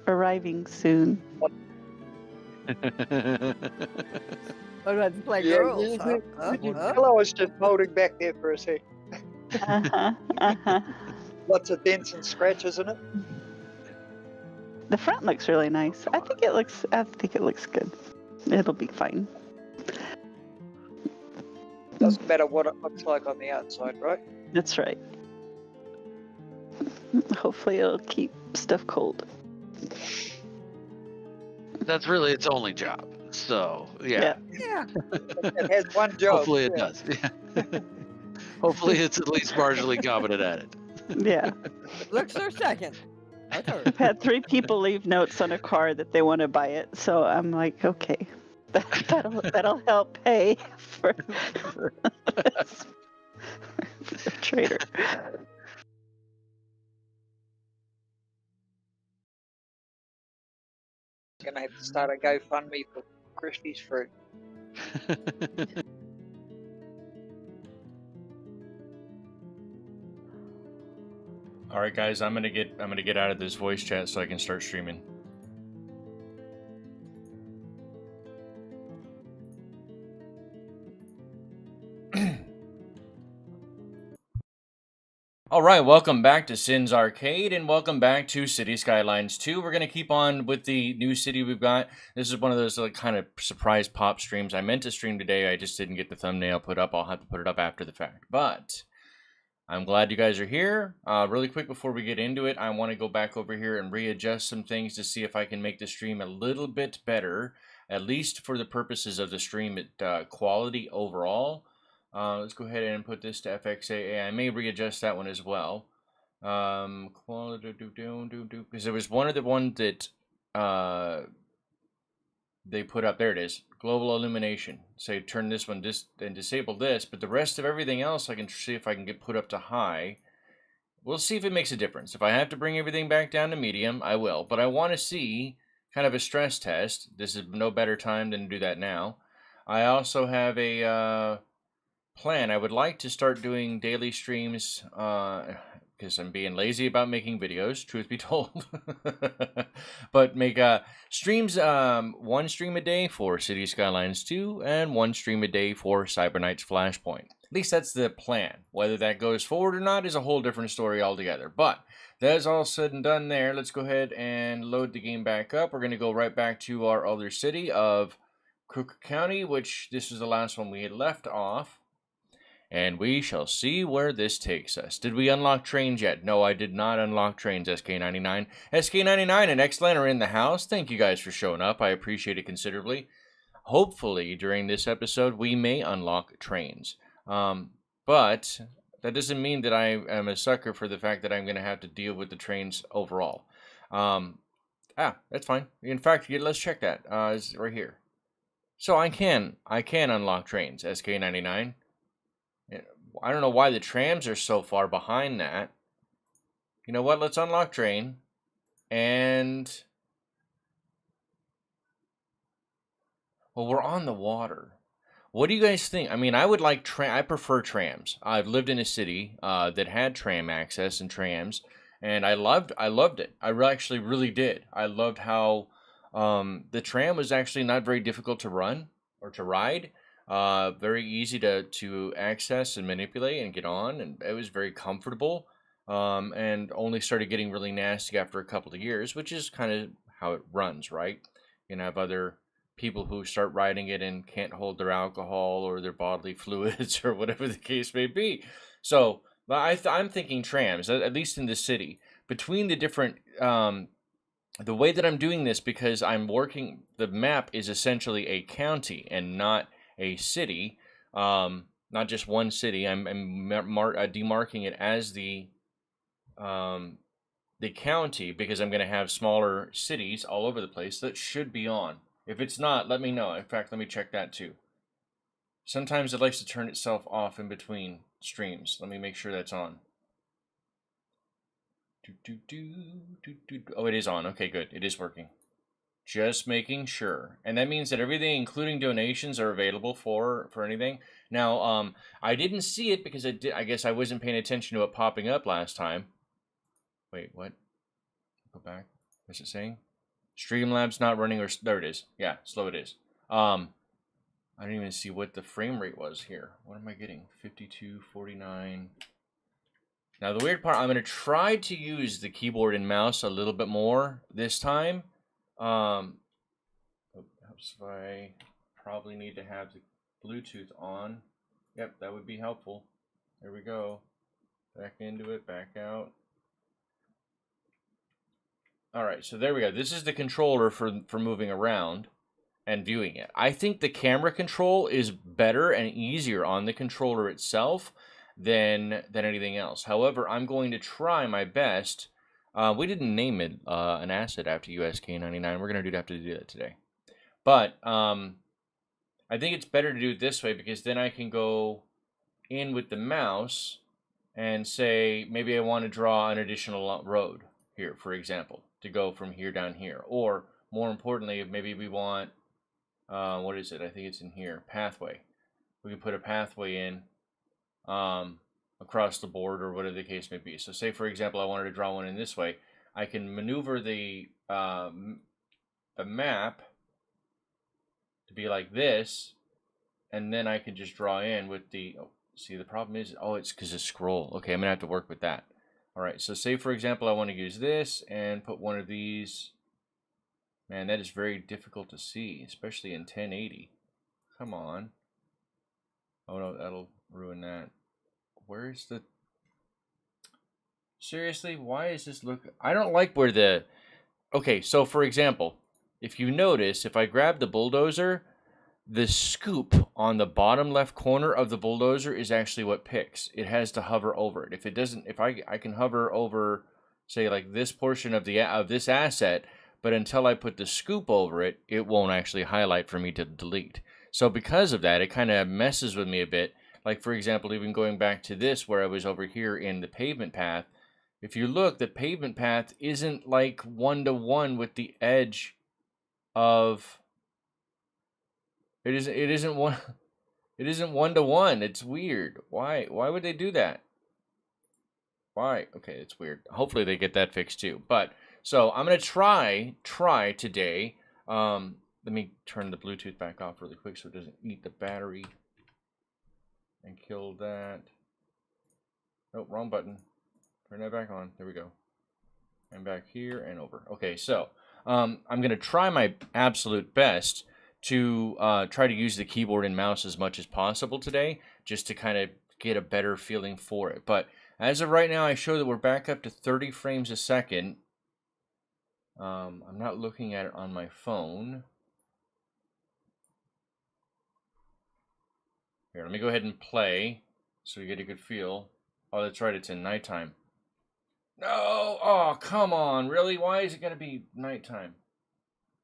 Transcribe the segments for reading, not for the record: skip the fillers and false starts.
arriving soon. What about to play Yeah, girls? you, Huh? you can tell I was just holding back there for a sec. Lots of dents and scratches in it. The front looks really nice. I think it looks good. It'll be fine. Doesn't matter what it looks like on the outside, right? That's right. Hopefully it'll keep stuff cold. That's really its only job. So, yeah. Yeah. It has one job. Hopefully it yeah. does. Yeah. Hopefully it's at least marginally competent at it. Yeah. Looks their second. A third. I've had 3 people leave notes on a car that they want to buy it, so I'm like, okay, that'll help pay for the trader. Gonna have to start a GoFundMe for Christie's fruit. All right, guys, I'm gonna get out of this voice chat so I can start streaming. All right, welcome back to Sin's Arcade, and welcome back to City Skylines 2. We're gonna keep on with the new city we've got. This is one of those kind of surprise pop streams. I meant to stream today, I just didn't get the thumbnail put up. I'll have to put it up after the fact, but I'm glad you guys are here. Really quick before we get into it, I want to go back over here and readjust some things to see if I can make the stream a little bit better, at least for the purposes of the stream quality overall. Let's go ahead and put this to FXAA. I may readjust that one as well. Quality, because there was one of the ones that they put up. There it is. Global illumination. Say turn this one and disable this, but the rest of everything else I can see if I can get put up to high. We'll see if it makes a difference. If I have to bring everything back down to medium, I will. But I want to see kind of a stress test. This is no better time than to do that now. I also have a plan. I would like to start doing daily streams because I'm being lazy about making videos, truth be told. But make streams, 1 stream a day for City Skylines 2 and 1 stream a day for Cybernite's Flashpoint. At least that's the plan. Whether that goes forward or not is a whole different story altogether. But that's all said and done there. Let's go ahead and load the game back up. We're going to go right back to our other city of Crook County, which this is the last one we had left off. And we shall see where this takes us. Did we unlock trains yet? No, I did not unlock trains, SK99. SK99 and Xlan are in the house. Thank you guys for showing up. I appreciate it considerably. Hopefully, during this episode, we may unlock trains. But that doesn't mean that I am a sucker for the fact that I'm going to have to deal with the trains overall. That's fine. In fact, let's check that. It's right here. So I can unlock trains, SK99. I don't know why the trams are so far behind that. You know what? Let's unlock train. And well, we're on the water. What do you guys think? I mean, I would like I prefer trams. I've lived in a city that had tram access and trams, and I loved it. I actually really did. I loved how the tram was actually not very difficult to run or to ride. Very easy to access and manipulate and get on, and it was very comfortable, and only started getting really nasty after a couple of years, which is kind of how it runs, right? You can have other people who start riding it and can't hold their alcohol or their bodily fluids or whatever the case may be. So I'm thinking trams, at least in the city, between the different the way that I'm doing this, because I'm working, the map is essentially a county and not a city, not just one city. I'm demarking it as the county, because I'm going to have smaller cities all over the place that should be on. If it's not, let me know. In fact, let me check that too. Sometimes it likes to turn itself off in between streams. Let me make sure that's on. Oh, it is on. Okay, good. It is working. Just making sure. And that means that everything, including donations, are available for anything. Now, I didn't see it because I guess I wasn't paying attention to it popping up last time. Wait, what? Go back. What's it saying? Streamlabs not running, or there it is. Yeah, slow it is. I don't even see what the frame rate was here. What am I getting? 52, 49. Now the weird part, I'm going to try to use the keyboard and mouse a little bit more this time. Helps if I probably need to have the Bluetooth on. Yep, that would be helpful. There we go. Back into it, back out. Alright, so there we go. This is the controller for moving around and viewing it. I think the camera control is better and easier on the controller itself than anything else. However, I'm going to try my best. We didn't name it an asset after USK99. We're going to have to do that today. But I think it's better to do it this way, because then I can go in with the mouse and say, maybe I want to draw an additional road here, for example, to go from here down here. Or more importantly, maybe we want, what is it? I think it's in here, pathway. We can put a pathway in across the board, or whatever the case may be. So say, for example, I wanted to draw one in this way. I can maneuver the map to be like this, and then I can just draw in with the, oh, see, the problem is, oh, it's because of scroll. Okay, I'm going to have to work with that. All right, so say, for example, I want to use this and put one of these. Man, that is very difficult to see, especially in 1080. Come on. Oh, no, that'll ruin that. Where's the... Seriously, why is this look... I don't like where the... Okay, so for example, if you notice, if I grab the bulldozer, the scoop on the bottom left corner of the bulldozer is actually what picks. It has to hover over it. If it doesn't, if I can hover over, say, like this portion of this asset, but until I put the scoop over it, it won't actually highlight for me to delete. So because of that, it kind of messes with me a bit. Like, for example, even going back to this where I was over here in the pavement path, if you look, the pavement path isn't like one-to-one with the edge of... It isn't one-to-one. It's weird. Why would they do that? Why? Okay, it's weird. Hopefully they get that fixed too. But so I'm gonna try today. Let me turn the Bluetooth back off really quick so it doesn't eat the battery. And kill that. Nope, wrong button. Turn that back on. There we go. And back here and over. Okay, so I'm gonna try my absolute best to try to use the keyboard and mouse as much as possible today, just to kind of get a better feeling for it. But as of right now, I show that we're back up to 30 frames a second. I'm not looking at it on my phone. Here, let me go ahead and play so you get a good feel. Oh, that's right, it's in nighttime. No! Oh, come on, really? Why is it going to be nighttime?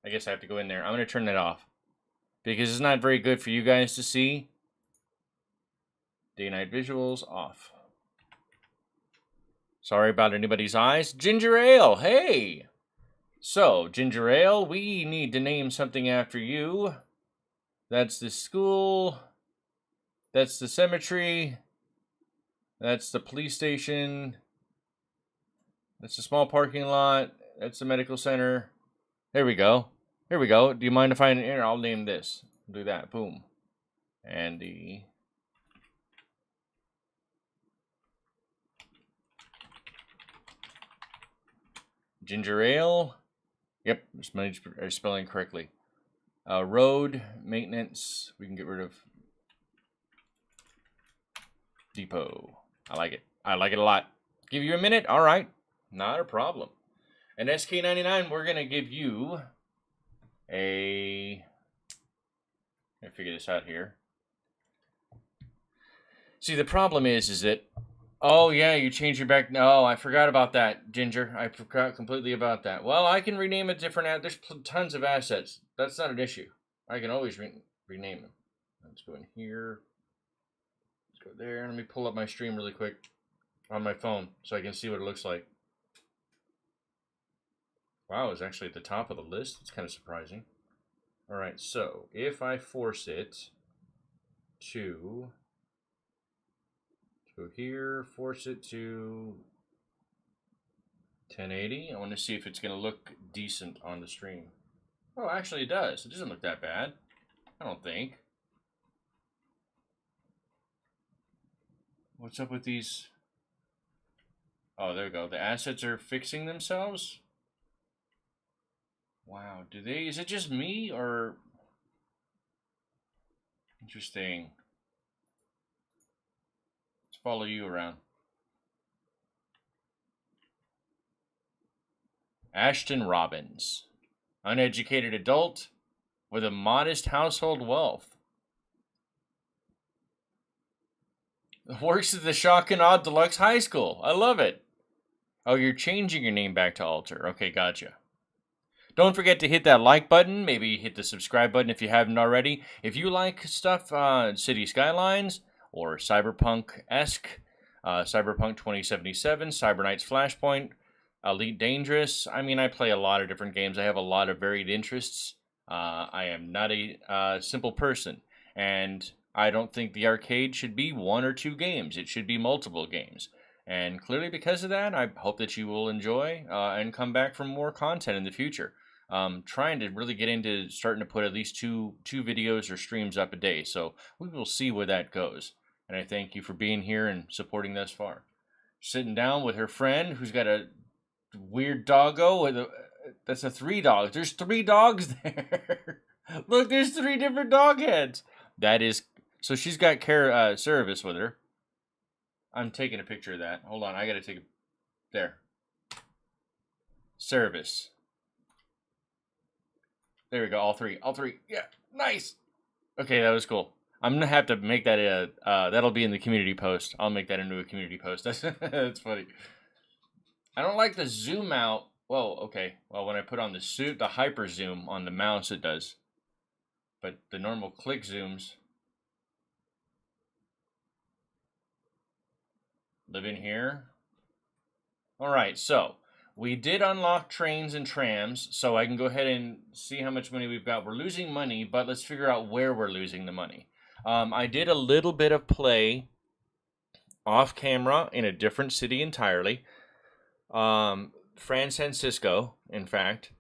I guess I have to go in there. I'm going to turn that off, because it's not very good for you guys to see. Day-night visuals off. Sorry about anybody's eyes. Ginger ale, hey! So, ginger ale, we need to name something after you. That's the school. That's the cemetery. That's the police station. That's the small parking lot. That's the medical center. There we go. Here we go. Do you mind if I... Here, I'll name this. Do that. Boom. Andy. Ginger ale. Yep, spelling correctly. Road maintenance. We can get rid of depot. I like it. I like it a lot. Give you a minute? All right. Not a problem. And SK99, we're going to give you a... Let me figure this out here. See, the problem is that... Oh, yeah, you changed your back... No, I forgot about that, Ginger. I forgot completely about that. Well, I can rename a different... There's tons of assets. That's not an issue. I can always rename them. Let's go in here. Let's go there. Let me pull up my stream really quick on my phone so I can see what it looks like. Wow, it's actually at the top of the list. It's kind of surprising. All right, so if I force it to go here, force it to 1080. I want to see if it's going to look decent on the stream. Oh, actually it does. It doesn't look that bad. I don't think. What's up with these? Oh, there we go. The assets are fixing themselves? Wow. Is it just me or... Interesting. Let's follow you around. Ashton Robbins. Uneducated adult with a modest household wealth. Works at the Shock and Awe Deluxe High School. I love it. Oh, you're changing your name back to Alter. Okay, gotcha. Don't forget to hit that like button. Maybe hit the subscribe button if you haven't already. If you like stuff, City Skylines or Cyberpunk-esque, Cyberpunk 2077, Cyber Knights Flashpoint, Elite Dangerous. I mean, I play a lot of different games. I have a lot of varied interests. I am not a simple person. And I don't think the arcade should be 1 or 2 games. It should be multiple games. And clearly because of that, I hope that you will enjoy and come back for more content in the future. Trying to really get into starting to put at least two videos or streams up a day. So we will see where that goes. And I thank you for being here and supporting thus far. Sitting down with her friend who's got a weird doggo with that's a 3 dogs. There's 3 dogs there. Look, there's 3 different dog heads. That is... So she's got service with her. I'm taking a picture of that. Hold on, I gotta take a... There. Service. There we go, all 3. All 3. Yeah, nice. Okay, that was cool. I'm gonna have to make that that'll be in the community post. I'll make that into a community post. That's funny. I don't like the zoom out. Whoa, okay. Well, when I put on the hyper zoom on the mouse, it does. But the normal click zooms... Live in here. Alright, so we did unlock trains and trams, so I can go ahead and see how much money we've got. We're losing money, but let's figure out where we're losing the money. I did a little bit of play off camera in a different city entirely. Francisco, in fact,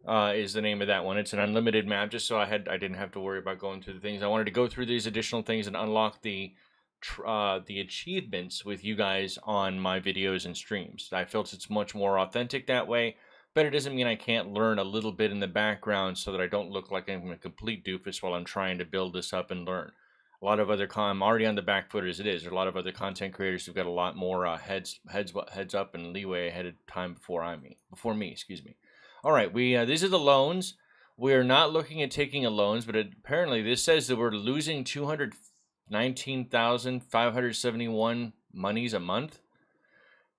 is the name of that one. It's an unlimited map, just so I didn't have to worry about going through the things. I wanted to go through these additional things and unlock the achievements with you guys on my videos and streams. I felt it's much more authentic that way, but it doesn't mean I can't learn a little bit in the background so that I don't look like I'm a complete doofus while I'm trying to build this up and learn. A lot of other I'm already on the back foot as it is. There are a lot of other content creators who've got a lot more heads up and leeway ahead of time before me. Excuse me. All right, these are the loans. We're not looking at taking a loans, but apparently this says that we're losing 219,571 monies a month.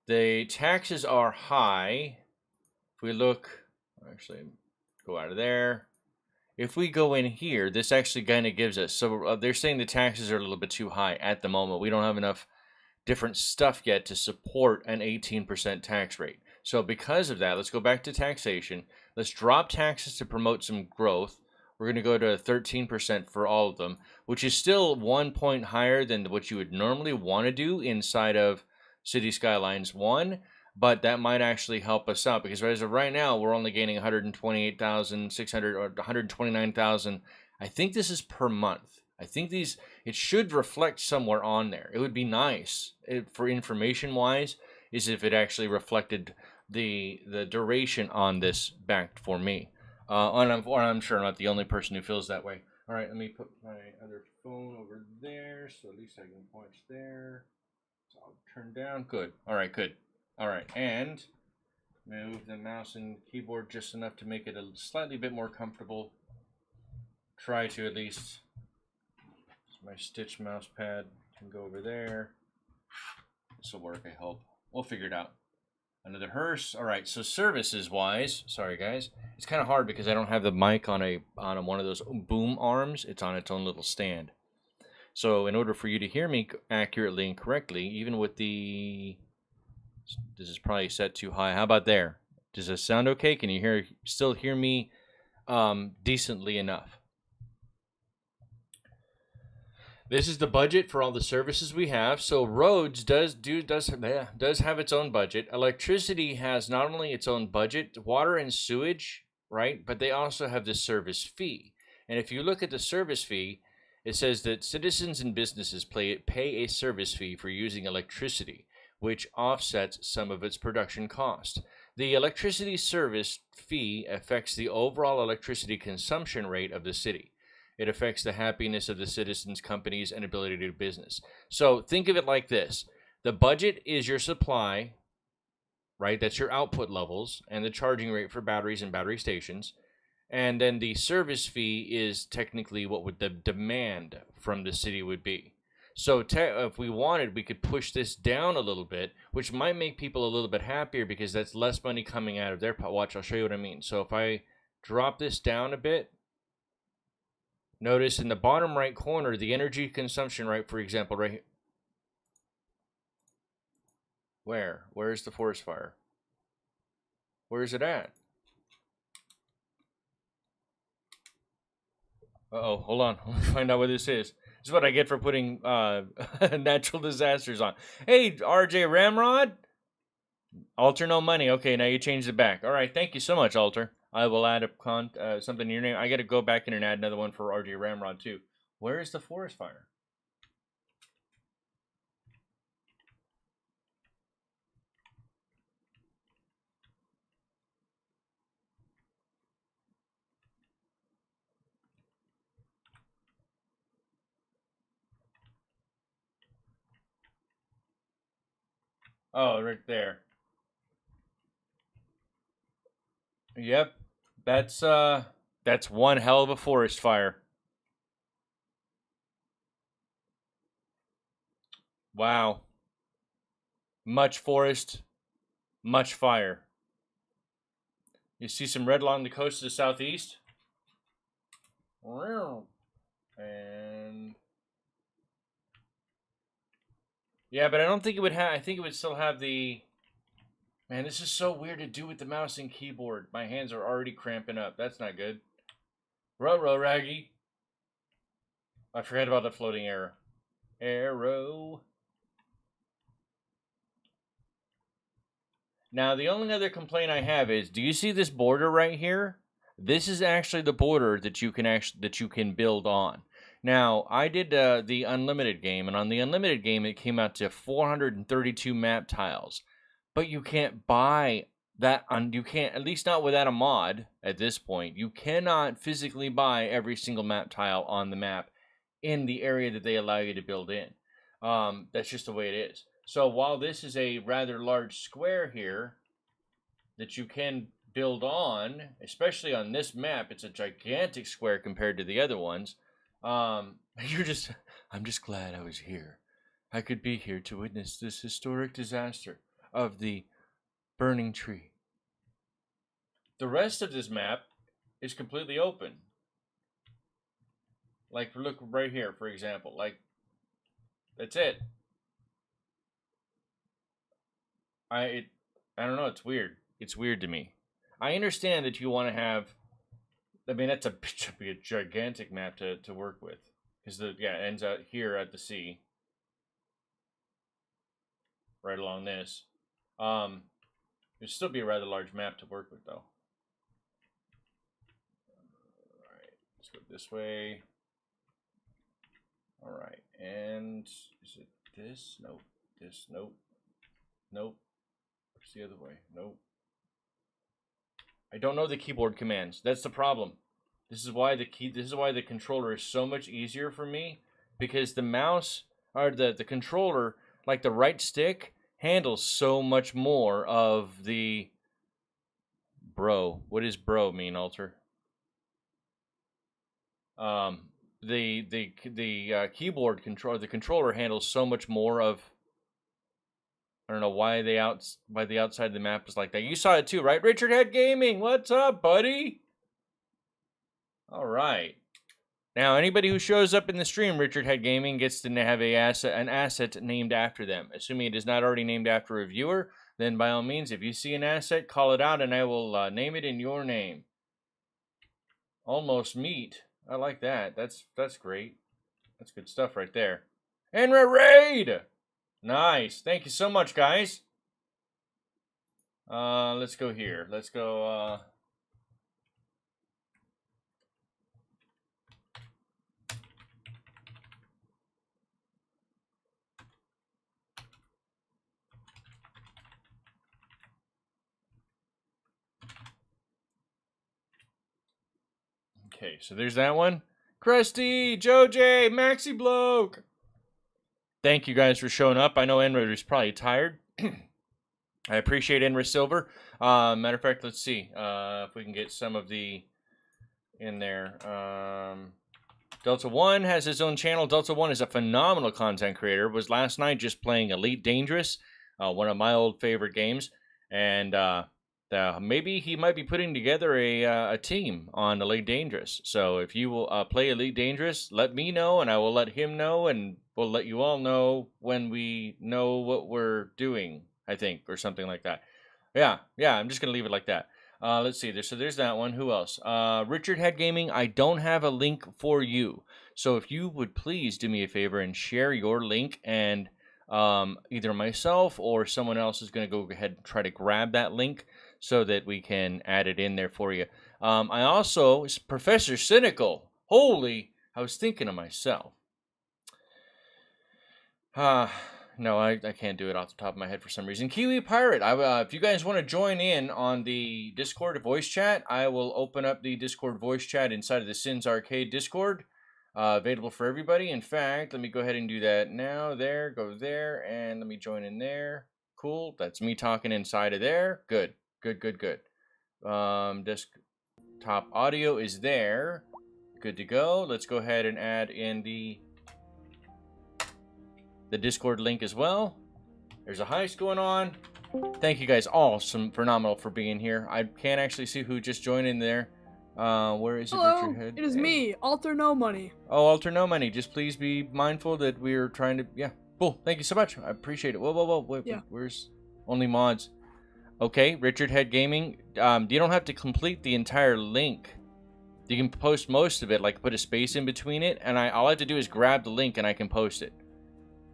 The taxes are high. If we look, actually, go out of there. If we go in here, this actually kind of gives us, so they're saying the taxes are a little bit too high at the moment. We don't have enough different stuff yet to support an 18% tax rate. So because of that, let's go back to taxation. Let's drop taxes to promote some growth. We're going to go to 13% for all of them, which is still 1 point higher than what you would normally want to do inside of City Skylines 1. But that might actually help us out because as of right now, we're only gaining 128,600 or 129,000. I think this is per month. I think it should reflect somewhere on there. It would be nice for information wise is if it actually reflected the duration on this back for me. And I'm sure I'm not the only person who feels that way. All right, let me put my other phone over there so at least I can watch there. So I'll turn down. Good. All right, good. All right, and move the mouse and keyboard just enough to make it a slightly bit more comfortable. Try to at least. My Stitch mouse pad can go over there. This will work, I hope. We'll figure it out. Another hearse. All right, so services wise, sorry guys, it's kind of hard because I don't have the mic on one of those boom arms. It's on its own little stand. So in order for you to hear me accurately and correctly, even with this is probably set too high. How about there? Does this sound okay? Can you still hear me decently enough? This is the budget for all the services we have. So roads does have its own budget. Electricity has not only its own budget, water and sewage, right? But they also have the service fee. And if you look at the service fee, it says that citizens and businesses pay a service fee for using electricity, which offsets some of its production cost. The electricity service fee affects the overall electricity consumption rate of the city. It affects the happiness of the citizens, companies, and ability to do business. So think of it like this. The budget is your supply, right? That's your output levels and the charging rate for batteries and battery stations. And then the service fee is technically what would the demand from the city would be. So if we wanted, we could push this down a little bit, which might make people a little bit happier because that's less money coming out of their pot. Watch, I'll show you what I mean. So if I drop this down a bit, notice in the bottom right corner, the energy consumption rate, for example, right here. Where's the forest fire? Where is it at? Uh-oh, hold on. Let me find out what this is. This is what I get for putting natural disasters on. Hey, RJ Ramrod? Alter no money. Okay, now you changed it back. All right, thank you so much, Alter. I will add something to your name. I got to go back in and add another one for RJ Ramrod, too. Where is the forest fire? Oh, right there. Yep. That's one hell of a forest fire. Wow. Much forest, much fire. You see some red along the coast of the southeast? And yeah, but I don't think it would have. I think it would still have the. Man, this is so weird to do with the mouse and keyboard. My hands are already cramping up. That's not good. Row, Raggy. I forgot about the floating arrow. Arrow. Now, the only other complaint I have is, do you see this border right here? This is actually the border that you can build on. Now, I did the Unlimited game, and on the Unlimited game, it came out to 432 map tiles. But you can't buy that, you can't, at least not without a mod at this point. You cannot physically buy every single map tile on the map in the area that they allow you to build in. That's just the way it is. So while this is a rather large square here that you can build on, especially on this map, it's a gigantic square compared to the other ones. I'm just glad I was here. I could be here to witness this historic disaster of the burning tree. The rest of this map is completely open. Like, look right here, for example. Like, that's it. I don't know, it's weird. It's weird to me. I understand that you want to have, I mean, that's a gigantic map to work with. Because it ends out here at the sea. Right along this. It'd still be a rather large map to work with, though. Alright, let's go this way. Alright, and is it this? Nope. This, nope. Nope. It's the other way. Nope. I don't know the keyboard commands. That's the problem. This is why the controller is so much easier for me, because the mouse or the controller, like the right stick, handles so much more of the bro. What does bro mean, Alter? The keyboard control, the controller handles so much more of. I don't know why the outside of the map is like that. You saw it too, right? Richard Head Gaming, what's up, buddy? All right. Now, anybody who shows up in the stream, Richard Head Gaming, gets to have an asset named after them. Assuming it is not already named after a viewer, then by all means, if you see an asset, call it out, and I will name it in your name. Almost meat. I like that. That's great. That's good stuff right there. Enra raid! Nice. Thank you so much, guys. Let's go here. Let's go, Okay, so there's that one. Krusty, Joj, Maxi Bloke. Thank you guys for showing up. I know Enra is probably tired. I appreciate Enra Silver. Matter of fact, let's see if we can get some of the in there. Delta One has his own channel. Delta One is a phenomenal content creator. Was last night just playing Elite Dangerous, one of my old favorite games, and maybe he might be putting together a team on Elite Dangerous. So if you will play Elite Dangerous, let me know, and I will let him know, and we'll let you all know when we know what we're doing, I think, or something like that. Yeah, I'm just going to leave it like that. Let's see. There's that one. Who else? Richard Head Gaming, I don't have a link for you. So if you would please do me a favor and share your link, and either myself or someone else is going to go ahead and try to grab that link so that we can add it in there for you. I also, Professor Cynical. Holy, I was thinking of myself. No, I can't do it off the top of my head for some reason. Kiwi Pirate, if you guys want to join in on the Discord voice chat, I will open up the Discord voice chat inside of the Sins Arcade Discord. Available for everybody. In fact, let me go ahead and do that now. There, go there, and let me join in there. Cool, that's me talking inside of there. Good. Desktop audio is there. Good to go. Let's go ahead and add in the Discord link as well. There's a heist going on. Thank you guys all phenomenal for being here. I can't actually see who just joined in there. Where is it? Hello, Richard Head? it is me, Alter No Money. Oh, Alter No Money. Just please be mindful that we're trying to... Yeah, cool. Thank you so much. I appreciate it. Whoa. Wait, yeah. Where's only mods? Okay, Richard Head Gaming. You don't have to complete the entire link. You can post most of it, like put a space in between it, and all I have to do is grab the link and I can post it.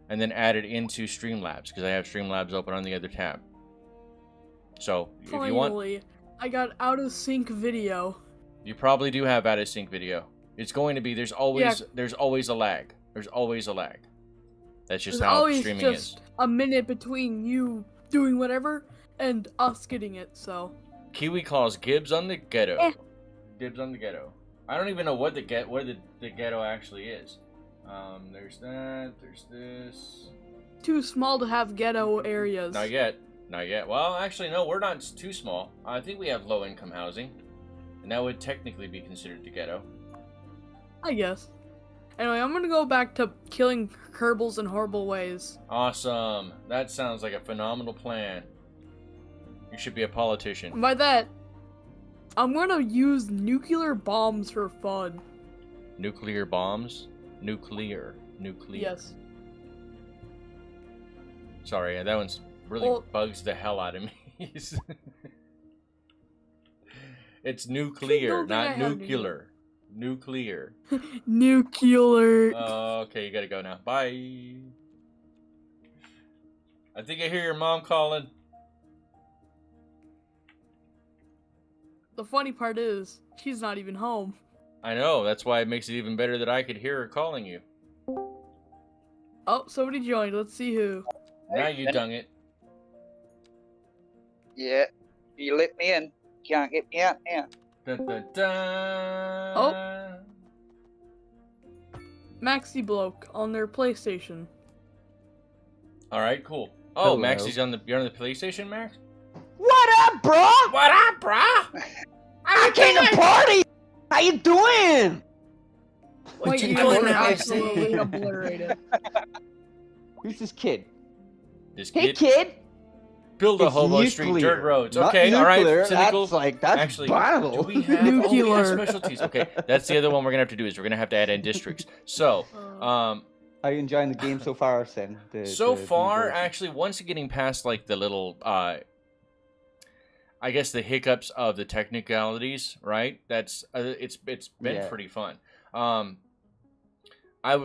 And then add it into Streamlabs, because I have Streamlabs open on the other tab. So, if you want... Finally, I got out of sync video. You probably do have out of sync video. It's going to be, there's always a lag. There's always a lag. That's just There's how always streaming just is. a minute between you doing whatever and us getting it, so. Kiwi calls Gibbs on the ghetto. Eh. Gibbs on the ghetto. I don't even know what the ghetto actually is. There's that, there's this. Too small to have ghetto areas. Not yet. Well, actually, no, we're not too small. I think we have low-income housing. And that would technically be considered the ghetto. I guess. Anyway, I'm gonna go back to killing Kerbals in horrible ways. Awesome. That sounds like a phenomenal plan. You should be a politician. And by that, I'm gonna use nuclear bombs for fun. Nuclear bombs? Nuclear. Yes. Sorry, that one's really bugs the hell out of me. It's nuclear, not nuclear. Nuclear. Nuclear. Okay, you gotta go now. Bye. I think I hear your mom calling. The funny part is, she's not even home. I know, that's why it makes it even better that I could hear her calling you. Oh, somebody joined. Let's see who. Now you dung it. Yeah, you let me in. Can't get me out now. Dun, dun, dun. Oh. Maxi Bloke on their PlayStation. Alright, cool. Oh, Hello. Maxi's you're on the PlayStation, Max? What up, bro? What up, brah? I came to party. How you doing? Wait, you you doing, were Maxi? absolutely obliterated. Who's this kid? This Hey, kid? kid. Build a It's hobo street, nuclear, dirt roads. not Okay, nuclear. alright, cynical. That's Actually, Bible. do we have Nuclear. specialties? Okay, that's the other one we're gonna have to do is we're gonna have to add in districts. So, Are you enjoying the game so far, Sin? so far, actually, once getting past like the little, I guess the hiccups of the technicalities, right? That's it's been Yeah. pretty fun.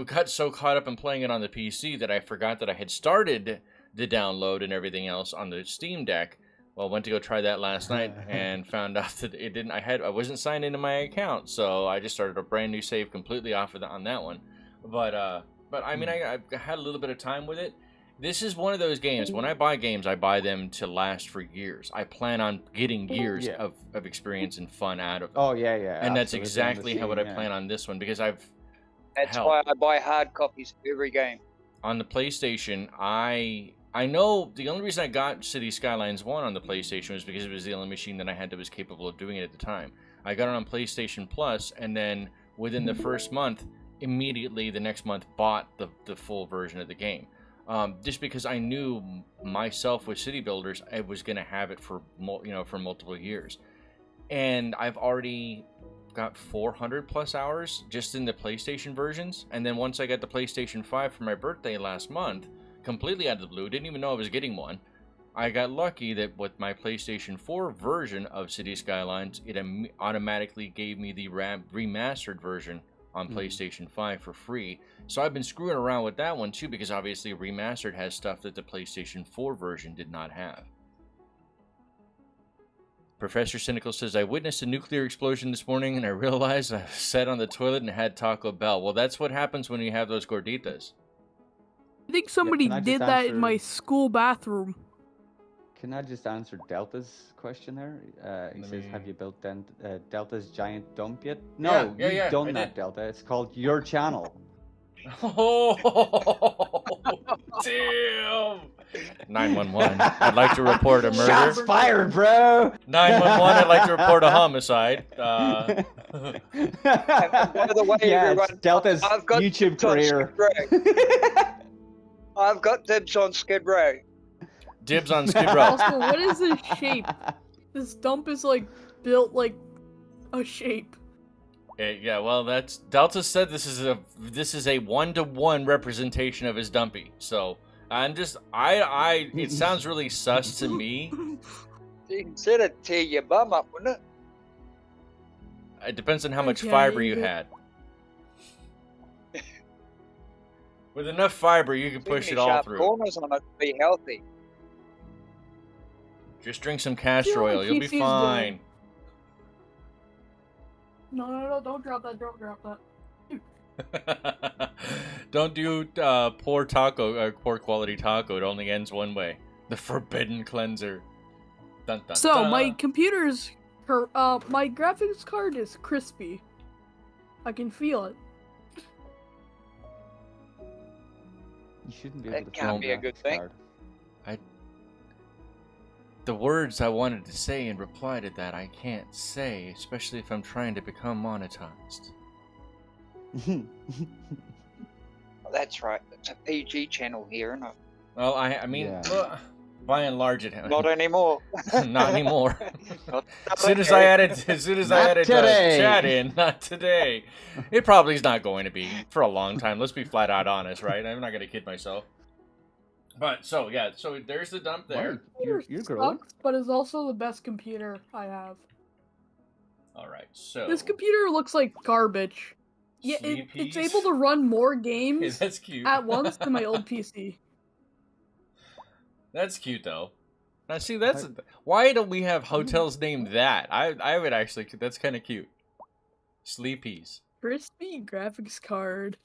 got so caught up in playing it on the PC that I forgot that I had started the download and everything else on the Steam Deck. Well, I went to go try that last night and found out that it didn't. I wasn't signed into my account, so I just started a brand new save completely off of on that one. But I mean, I had a little bit of time with it. This is one of those games. When I buy games, I buy them to last for years. I plan on getting years of experience and fun out of them. Oh yeah. And that's exactly how I plan on this one, because That's why I buy hard copies of every game. on the PlayStation, I know the only reason I got City Skylines 1 on the PlayStation was because it was the only machine that I had that was capable of doing it at the time. I got it on PlayStation Plus, and then within the first month, immediately the next month bought the full version of the game. Just because I knew myself with City Builders, I was going to have it for multiple years. And I've already got 400 plus hours just in the PlayStation versions. And then once I got the PlayStation 5 for my birthday last month, completely out of the blue, didn't even know I was getting one, I got lucky that with my PlayStation 4 version of City Skylines, it automatically gave me the remastered version on PlayStation 5 for free. So I've been screwing around with that one too, because obviously remastered has stuff that the PlayStation 4 version did not have. Professor Cynical says, I witnessed a nuclear explosion this morning and I realized I sat on the toilet and had Taco Bell. Well, that's what happens when you have those gorditas. I think somebody can I just did that in answer- my school bathroom. Can I just answer Delta's question there? He says, have you built Delta's giant dump yet? No, you've done that, Delta. It's called Your Channel. Oh, damn. 911. I'd like to report a murder. Shots fired, bro. 911. I'd like to report a homicide. By the way, everyone, it's Delta's I've got YouTube dibs on career. Skid Row. I've got dibs on Skid Row. Dibs on Skid Row. Also, what is this shape? This dump is like built like a shape. Yeah, well, that's Delta said this is a 1-to-1 representation of his dumpy. So I'm just it sounds really sus to me. You can sit it, tear your bum up, wouldn't it? It depends on how much Okay. fiber you had. With enough fiber, you can push Too it many all sharp through. corners on it to be healthy. Just drink some castor See what oil, you'll be PC's doing. fine. No, don't drop that, don't drop that. Don't do poor quality taco. It only ends one way. The forbidden cleanser. Dun, dun, So, dun. my computer's, my graphics card is crispy. I can feel it. You shouldn't be That able to can't film be a good graphics thing. card. The words I wanted to say in reply to that, I can't say, especially if I'm trying to become monetized. That's right. It's a PG channel here, isn't it? Well, I mean, Yeah. by and large, it Not anymore. not anymore. Not As soon as today. I added Not today. chat in, not today. It probably is not going to be for a long time. Let's be flat out honest, right? I'm not going to kid myself. But so yeah, so there's the dump there. You're growing. Sucks, but it's also the best computer I have. All right, so This computer looks like garbage. Yeah, it's Sleepies. able to run more Hey, games that's cute. at once than my old PC. That's cute though. Now see, that's why don't we have hotels named that? I would actually. That's kind of cute. Sleepies. Crispy graphics card.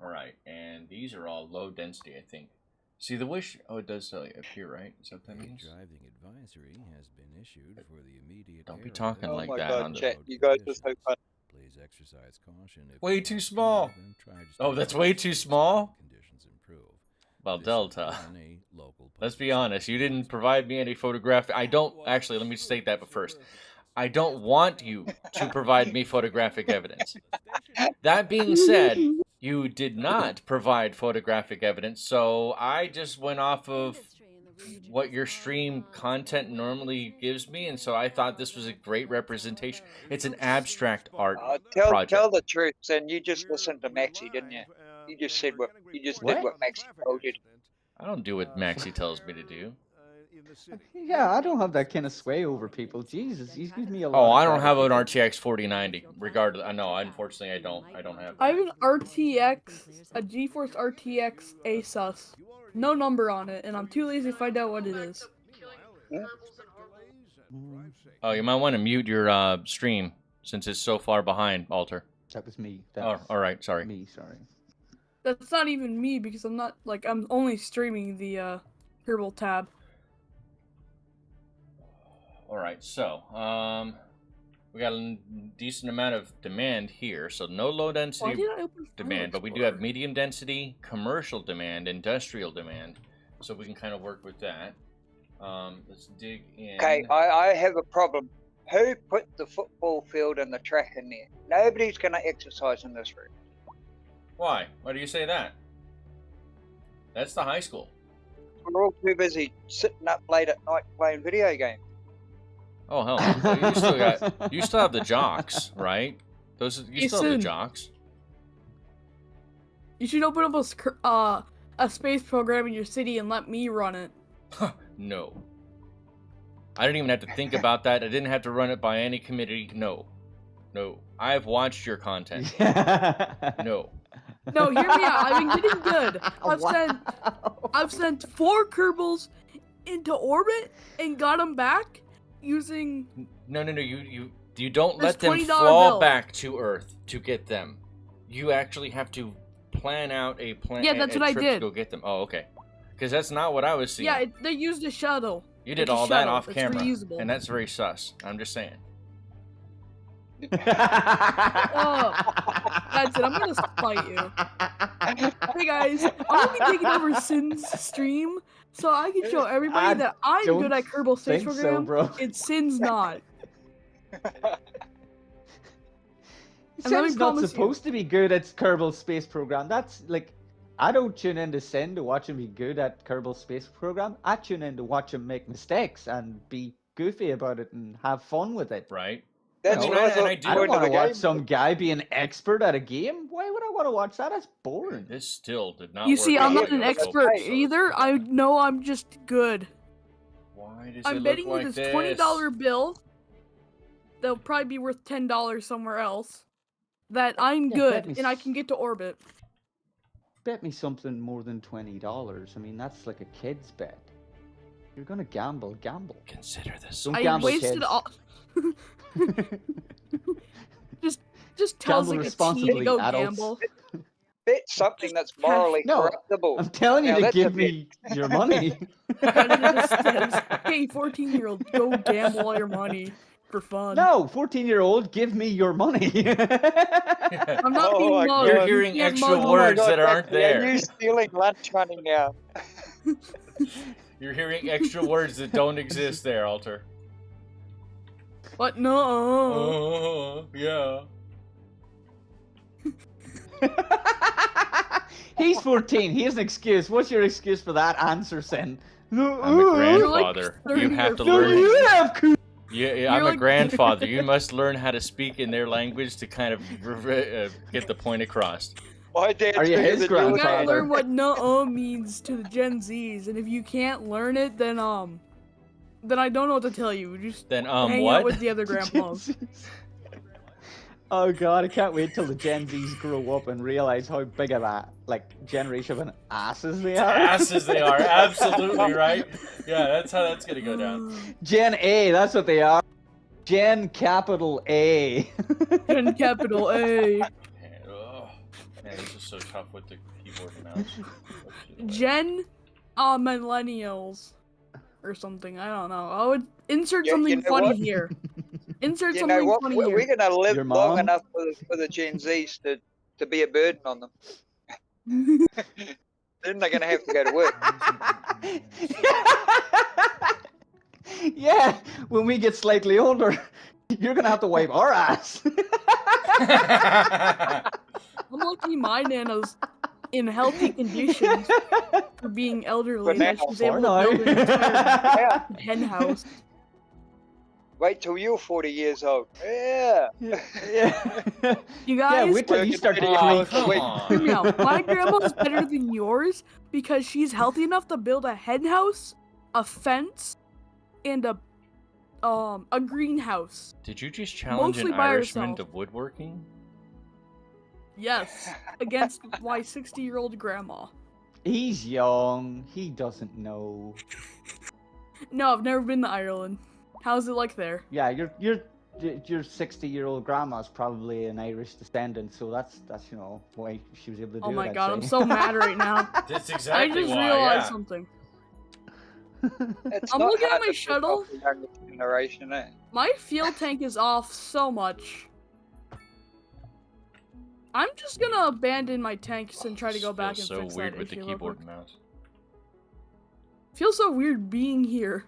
All right, and these are all low density, I think. See the wish. Oh, it does up here, right? Is that what that means? Driving advisory has been issued for the immediate Don't be area. talking Oh like my that god, on the chat, road you guys are so conditions. fun. Please exercise caution. If Way you too want to small. drive and try to Oh, stay that's away way from too traffic small? conditions improve. Well, This is Delta. on a local Let's be public honest. You didn't service. provide me any photographic. I don't actually. Let me state that first. I don't want you to provide me photographic evidence. That being said, you did not provide photographic evidence, so I just went off of what your stream content normally gives me, and so I thought this was a great representation. It's an abstract art project. Tell the truth, and you just listened to Maxi, didn't you? You just said what you just did what Maxi told you. I don't do what Maxie tells me to do. Yeah, I don't have that kind of sway over people. Jesus, he's giving me a lot. Oh, of I don't have an credit. RTX 4090. Regardless, I know. Unfortunately, I don't have. I have an RTX, a GeForce RTX Asus. No number on it, and I'm too lazy to find out what it is. Oh, you might want to mute your stream since it's so far behind, Alter. That was me. Oh, all right. Sorry. Me, sorry. That's not even me because I'm not like I'm only streaming the Kerbal tab. All right. So, we got a decent amount of demand here. So no low Why density did I open demand, but we do have medium density, commercial demand, industrial demand. So we can kind of work with that. Let's dig in. Okay, I have a problem. Who put the football field and the track in there? Nobody's going to exercise in this room. Why? Why do you say that? That's the high school. We're all too busy sitting up late at night playing video games. Oh hell, no. You still have the jocks, right? You still have the jocks. You should open up a space program in your city and let me run it. No. I didn't even have to think about that. I didn't have to run it by any committee. No. I've watched your content. No. No, hear me out. I've been getting good. I've sent 4 Kerbals into orbit and got them back using. No. You don't let them $20 fall bill. back to Earth to get them. You actually have to plan out a plan. Yeah, that's what I trip did. To go get them. Oh, okay. Because that's not what I was seeing. Yeah, they used a shuttle. You did It's a all that shuttle. off It's camera, reusable. and that's very sus. I'm just saying. Oh, that's it. I'm gonna spite you. Hey guys, I'm gonna be taking over Sin's stream so I can show everybody that I'm good at Kerbal Space Program. bro. And Sin's not. Sin's not supposed to be good at Kerbal Space Program. That's like, I don't tune in to Sin to watch him be good at Kerbal Space Program. I tune in to watch him make mistakes and be goofy about it and have fun with it. Right. That's No, what I don't want to watch game. some guy be an expert at a game. Why would I want to watch that? That's boring. This still did not You work see, out I'm not the an way I was expert hoping so. either. I know I'm just good. Why does I'm it betting look like with this? this $20 bill, they'll probably be worth $10 somewhere else, that I'm Yeah, good bet me and I can get to orbit. Bet me something more than $20. I mean, that's like a kid's bet. You're gonna gamble. Consider this. Don't I gamble, wasted kids. all. just tells Gamble like a teen to responsibly, go adults. gamble. Bet something that's morally No, corruptible. I'm telling you Now to that's a give bit- me your money. And it just says, hey, 14-year-old, go gamble all your money for fun. No, 14-year-old, give me your money. I'm not Oh being my mugged. You're God. hearing You can't extra mug me. words that aren't Becky, there. Are you stealing lunch money now? You're hearing extra words that don't exist there, Alter. What? No. Yeah. He's 14. He has an excuse. What's your excuse for that answer, Sin? I'm a You're like grandfather. You 30 have or to 40. learn. You have cool. Yeah, You're I'm a like- grandfather. You must learn how to speak in their language to kind of get the point across. My dad's Are you bigger his than You yours. gotta grandfather? learn what no means to the Gen Zs, and if you can't learn it, then I don't know what to tell you. Just Then hang what? out with the other grandpas. Oh god, I can't wait till the Gen Zs grow up and realize how big of a generation of an asses they are. Asses they are, absolutely right. Yeah, that's how that's gonna go down. Gen A, that's what they are. Gen capital A. Gen capital A. Man, this is so tough with the keyboard and mouse. Gen millennials. Or something, I don't know. I would insert You something know funny what? here. Insert You know something what? funny We're here. going to live Your long mom? enough for the Gen Zs to be a burden on them. Then they're going to have to go to work. Yeah, when we get slightly older, you're gonna have to wipe our ass. I'm lucky my nana's in healthy conditions for being elderly, But that now- she's able to now. build an entire Yeah. hen house. Wait till you're 40 years old. Yeah. Yeah. You Yeah, guys, wait till you start to Oh, creep. come Wait. on. no, my grandma's better than yours because she's healthy enough to build a hen house a fence, and a greenhouse. Did you just challenge Mostly an by Irishman herself. to woodworking? Yes, against my 60-year-old grandma. He's young. He doesn't know. No, I've never been to Ireland. How's it like there? Yeah, your 60-year-old grandma's probably an Irish descendant, so that's why she was able to do it. Oh my I'd god, say. I'm so mad right now. That's I exactly just why. realized Yeah. something. It's I'm not looking at hard my to pick shuttle. off the younger generation, eh? My fuel tank is off so much. I'm just gonna abandon my tanks and try to go back and so fix weird that with the issue real keyboard quick. and mouse. Feels so weird being here.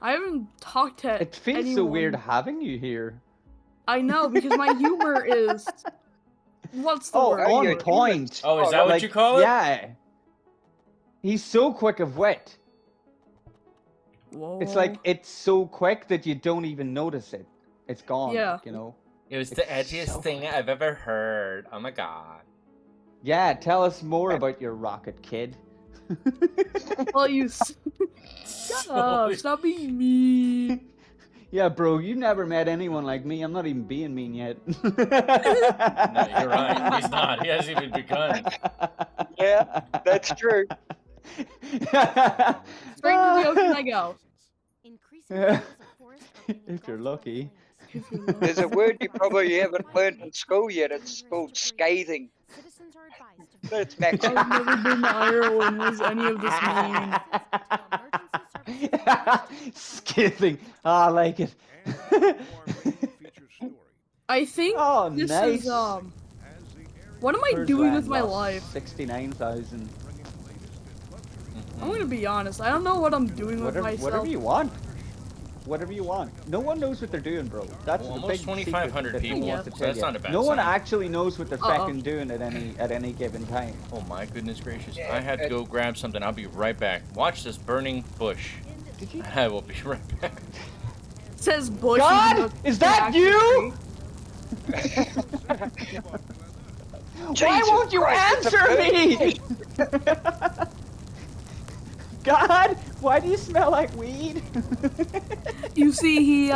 I haven't talked to It feels so anyone. weird having you here. I know, because my humor is... What's the Oh, word? Oh, on you're point. Oh, is that what Like, you call it? Yeah. He's so quick of wit. Whoa. It's like it's so quick that you don't even notice it. It's gone. Yeah. You know. It was It's the edgiest so thing I've ever heard. Oh my god. Yeah. Tell us more about your rocket, kid. Well, you... Shut up, stop being mean. Yeah, bro. You've never met anyone like me. I'm not even being mean yet. No, you're right. He's not. He hasn't even begun. Yeah, that's true. Straight to the ocean I go. If you're lucky. There's a word you probably haven't learned in school yet. It's called scathing. That's next. I've never been to Ireland. What does any of this mean? Skipping. Oh, I like it. I think Oh, this nice. is, what am I doing with my Lost life? 69,000. I'm gonna be honest, I don't know what I'm doing with myself. Whatever you want. Whatever you want. No one knows what they're doing, bro. That's Well, the almost big 2,500 secret that people, no one wants to so tell that's you. not a bad No one sign. actually knows what they're Uh-oh. fucking doing at any given time. Oh my goodness gracious. Yeah, I have to go grab something. I'll be right back. Watch this burning bush. Did you? I will be right back. It says Bush. God, even though is it's that actually you? Why Jesus won't you Christ, it's a answer me? God, why do you smell like weed? You see,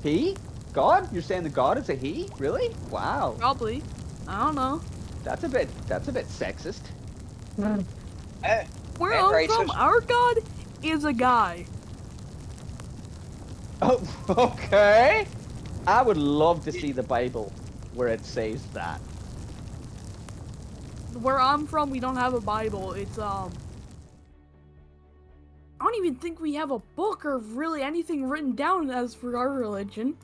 He? God? You're saying the God is a he? Really? Wow. probably. I don't know. That's a bit sexist. Eh, Where And I'm from, racist. our God is a guy. Oh, okay. I would love to see the Bible where it says that. Where I'm from, we don't have a Bible. It's, I don't even think we have a book or really anything written down as for our religion.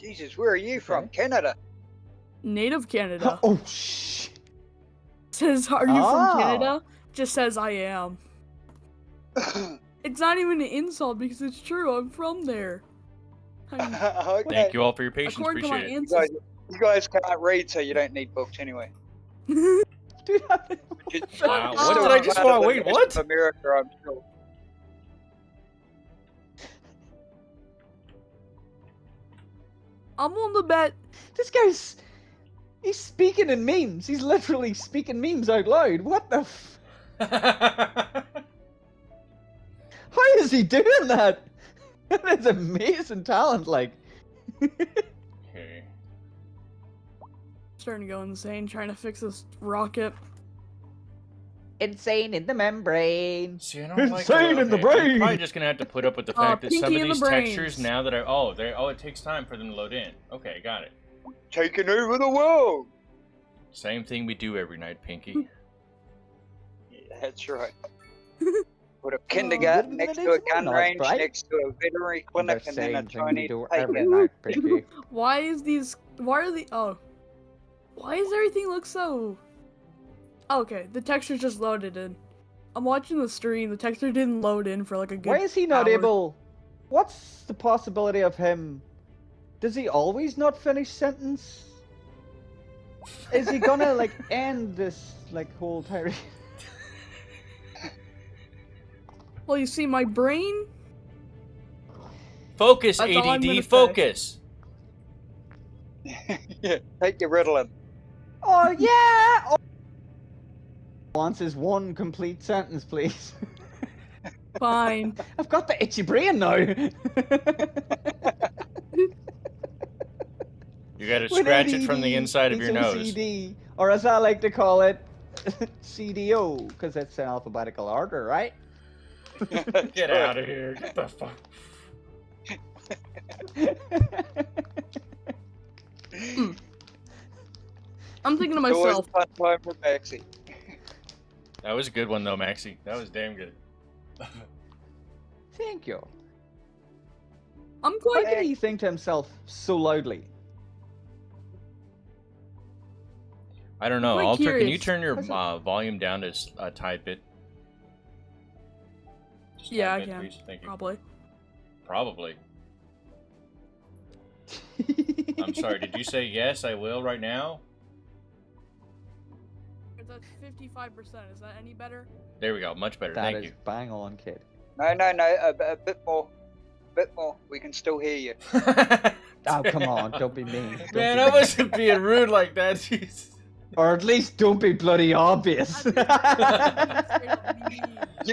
Jesus, where are you from? Okay. Canada. Native Canada. Oh, shh. Says, are you Oh. from Canada? Just says, I am. It's not even an insult because it's true. I'm from there. I mean, Okay. Thank you all for your patience. according to my Appreciate it. ancestors. You guys can't read, so you don't need books anyway. Dude, Wow, what did I just Harder want? than Wait, the what? rest of America, I'm sure. I'm on the bet. this guy's... He's speaking in memes. He's literally speaking memes out loud. What the f... How is he doing that? That is amazing talent, like. Okay. Starting to go insane trying to fix this rocket. Insane in the membrane. See, I don't like Insane in the I'm brain. probably just gonna have to put up with the fact that some Pinky of in the these brains. textures now that it takes time for them to load in. Okay, got it. Taking over the world. Same thing we do every night, Pinky. Yeah, that's right. Put a kindergarten next to a gun range, right? next to a veterinary clinic, and then a Chinese every takeout. night, Pinky. Why is everything look so... Okay, the texture just loaded in. I'm watching the stream, the texture didn't load in for like a good Why is he not hour. able... What's the possibility of him... Does he always not finish sentence? Is he gonna, like, end this, like, whole tirade? Well, you see, my brain... Focus, That's all I'm gonna ADD, say. focus. Yeah, take your Ritalin. Oh, yeah! wants is one complete sentence, please. Fine. I've got the itchy brain now. You gotta scratch it from the inside of your nose. CD, or as I like to call it, CDO, because it's in alphabetical order, right? Get out of here. Get the fuck. I'm thinking to Always myself. fun time for Maxie. That was a good one, though, Maxie. That was damn good. Thank you. I'm Why quite. did he think to himself so loudly? I don't know. Quite Alter, can you curious. turn your volume down to a tide bit? Just a Yeah, tide I bit, can. please. Thank you. Probably. Probably. I'm sorry. Did you say yes? I will right now. That's 55%. Is that any better? There we go. Much better. That Thank is you. bang on, kid. No, a bit more. Bit more. We can still hear you. Oh, come on, don't be mean. Don't Man, be I mean. wasn't being rude like that. Jeez. Or at least don't be bloody obvious. You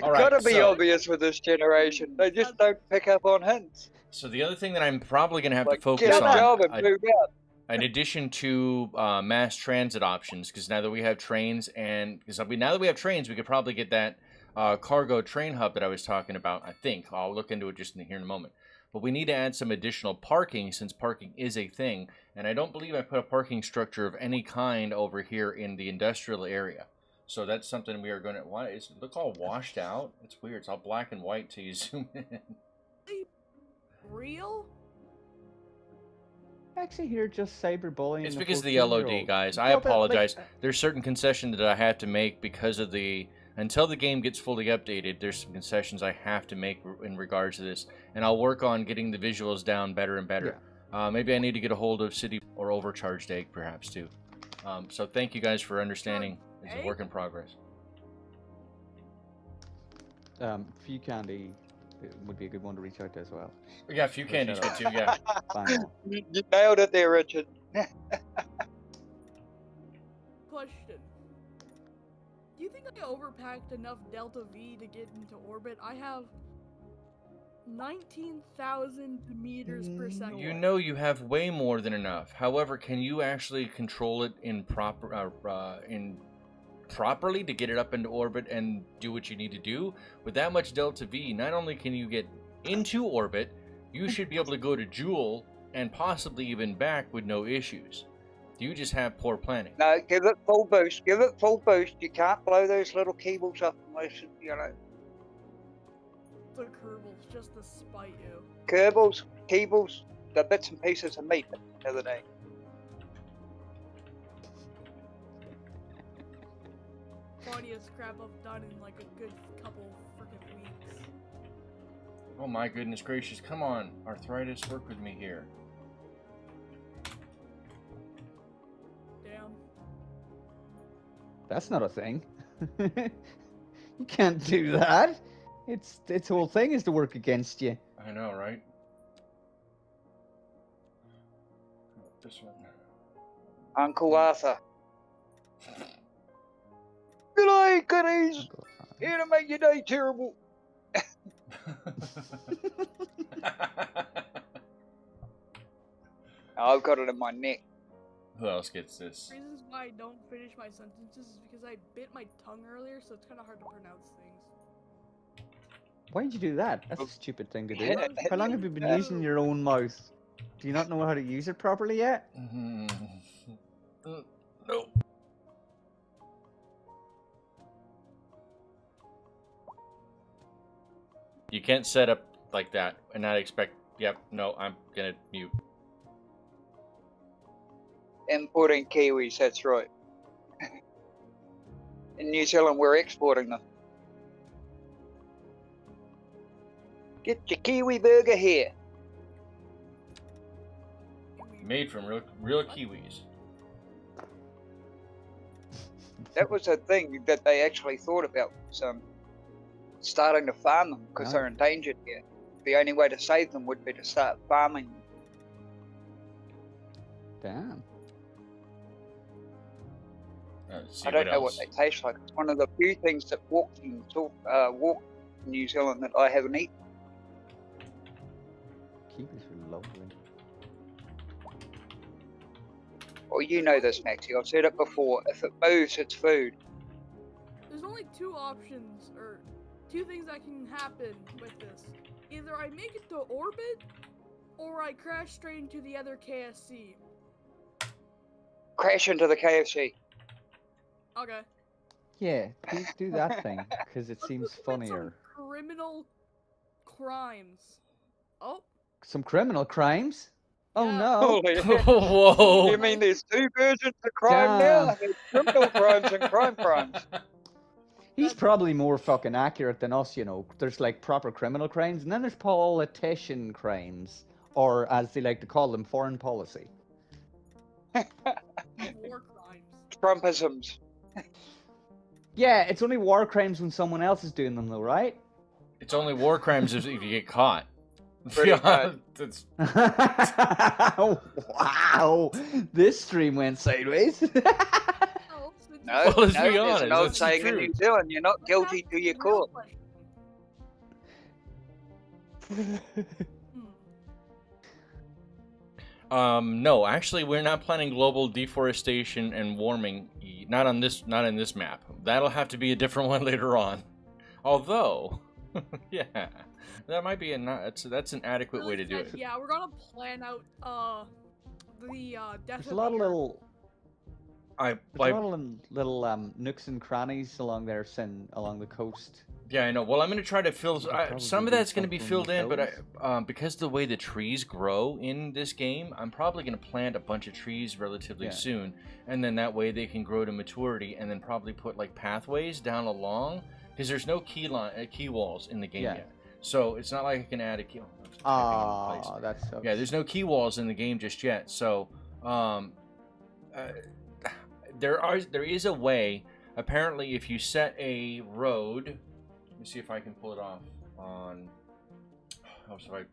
All right, gotta be so- obvious with this generation. They just don't pick up on hints. So the other thing that I'm probably going to have Like, to focus get a job on, and move out. in addition to mass transit options, because now that we have trains, and now that we have trains, we could probably get that cargo train hub that I was talking about. I think I'll look into it just here in a moment. But we need to add some additional parking, since parking is a thing, and I don't believe I put a parking structure of any kind over here in the industrial area. So that's something we are going to. Why is it look all washed out? It's weird. It's all black and white till you zoom in. Real? Actually, here just cyberbullying. It's the because of the 14-year-old. LOD, guys. I No, but, like, apologize. There's certain concessions that I have to make because of the... Until the game gets fully updated, there's some concessions I have to make in regards to this. And I'll work on getting the visuals down better and better. Maybe I need to get a hold of City or Overcharged Egg, perhaps, too. So thank you guys for understanding. It's a work in progress. Few Candy would be a good one to reach out to as well. Yeah, a few candies, good too, yeah. Bang on. You nailed it there, Richard. Question. Do you think I overpacked enough Delta V to get into orbit? I have 19,000 meters per second. You know you have way more than enough. However, can you actually control it in properly to get it up into orbit and do what you need to do? With that much Delta V, not only can you get into orbit, you should be able to go to Joule and possibly even back with no issues. You just have poor planning. No, give it full boost. Give it full boost. You can't blow those little cables up unless, you know. The Kerbals, just to spite you. Cables, the bits and pieces of meat the other day. Funniest crap I've done in like a good couple freaking weeks. Oh my goodness gracious, come on. Arthritis, work with me here. Damn. That's not a thing. You can't do that. Its whole thing is to work against you. I know, right? This one. Uncle Arthur. Good day, kiddies. Here to make your day terrible. I've got it in my neck. Who else gets this? Reasons why I don't finish my sentences is because I bit my tongue earlier, so it's kind of hard to pronounce things. Why did you do that? That's a stupid thing to do. How long have you been using your own mouth? Do you not know how to use it properly yet? No. You can't set up like that and not expect... Yep, no, I'm gonna mute. Importing Kiwis, that's right. In New Zealand, we're exporting them. Get your Kiwi burger here. Made from real Kiwis. That was a thing that they actually thought about, starting to farm them because they're endangered here. The only way to save them would be to start farming them. Damn. I don't know what they taste like. It's one of the few things that walk in New Zealand that I haven't eaten. Kiwis are lovely. Well, you know this, Maxie. I've said it before. If it moves, it's food. There's only two options, or two things that can happen with this. Either I make it to orbit, or I crash straight into the other KSC. Crash into the KFC. Okay. Yeah, do that thing, because it Let's seems just commit funnier. Some criminal crimes. Oh. Some criminal crimes? Oh Yeah. no. Whoa. You mean there's two versions of crime now? There's criminal crimes and crime crimes. He's probably more fucking accurate than us, you know. There's like proper criminal crimes, and then there's politician crimes, or as they like to call them, foreign policy. War crimes. Trumpisms. Yeah, it's only war crimes when someone else is doing them, though, right? It's only war crimes if you get caught. Pretty bad. That's... Wow, this stream went sideways. No, Well, let's no, be there's honest, an old that's saying in true. New Zealand, you're not guilty till you're caught. No, actually, we're not planning global deforestation and warming. Not in this map. That'll have to be a different one later on. Although, yeah, that might be that's an adequate way to do it. Yeah, we're gonna plan out the There's a lot of little. I There's a lot of little nooks and crannies along there, along the coast. Yeah, I know. Well, I'm going to try to fill... some of that's going to be something filled in, with but because of the way the trees grow in this game, I'm probably going to plant a bunch of trees relatively soon, and then that way they can grow to maturity, and then probably put, like, pathways down along, because there's no key walls in the game yet. So it's not like I can add a key... That sucks. Yeah, there's no key walls in the game just yet, so... there is a way. Apparently, if you set a road... Let me see if I can pull it off on... How should I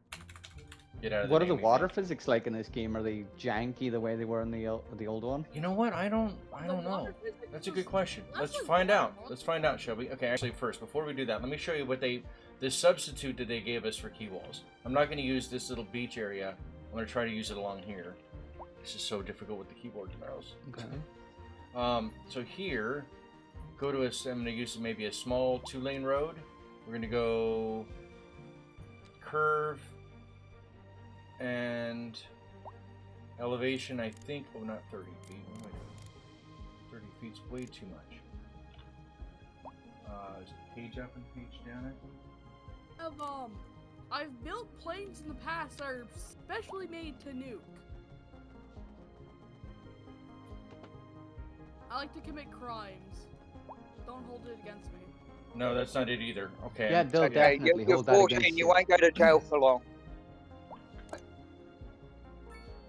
get out of What are the water physics like in this game? Are they janky the way they were in the old one? You know what? I don't know. That's a good question. Let's find out. Let's find out, shall we? Okay, actually, first, before we do that, let me show you what the substitute that they gave us for key walls. I'm not going to use this little beach area. I'm going to try to use it along here. This is so difficult with the keyboard mouse. Okay. So here, I'm going to use maybe a small 2-lane road. We're going to go curve and elevation, I think, oh, not 30 feet. What am I doing? 30 feet's way too much. Is it page up and page down, I think? I've built planes in the past that are specially made to nuke. I like to commit crimes. Don't hold it against me. No, that's not it either. Okay. Yeah, they'll definitely you're hold that 14, against you won't go to jail for long.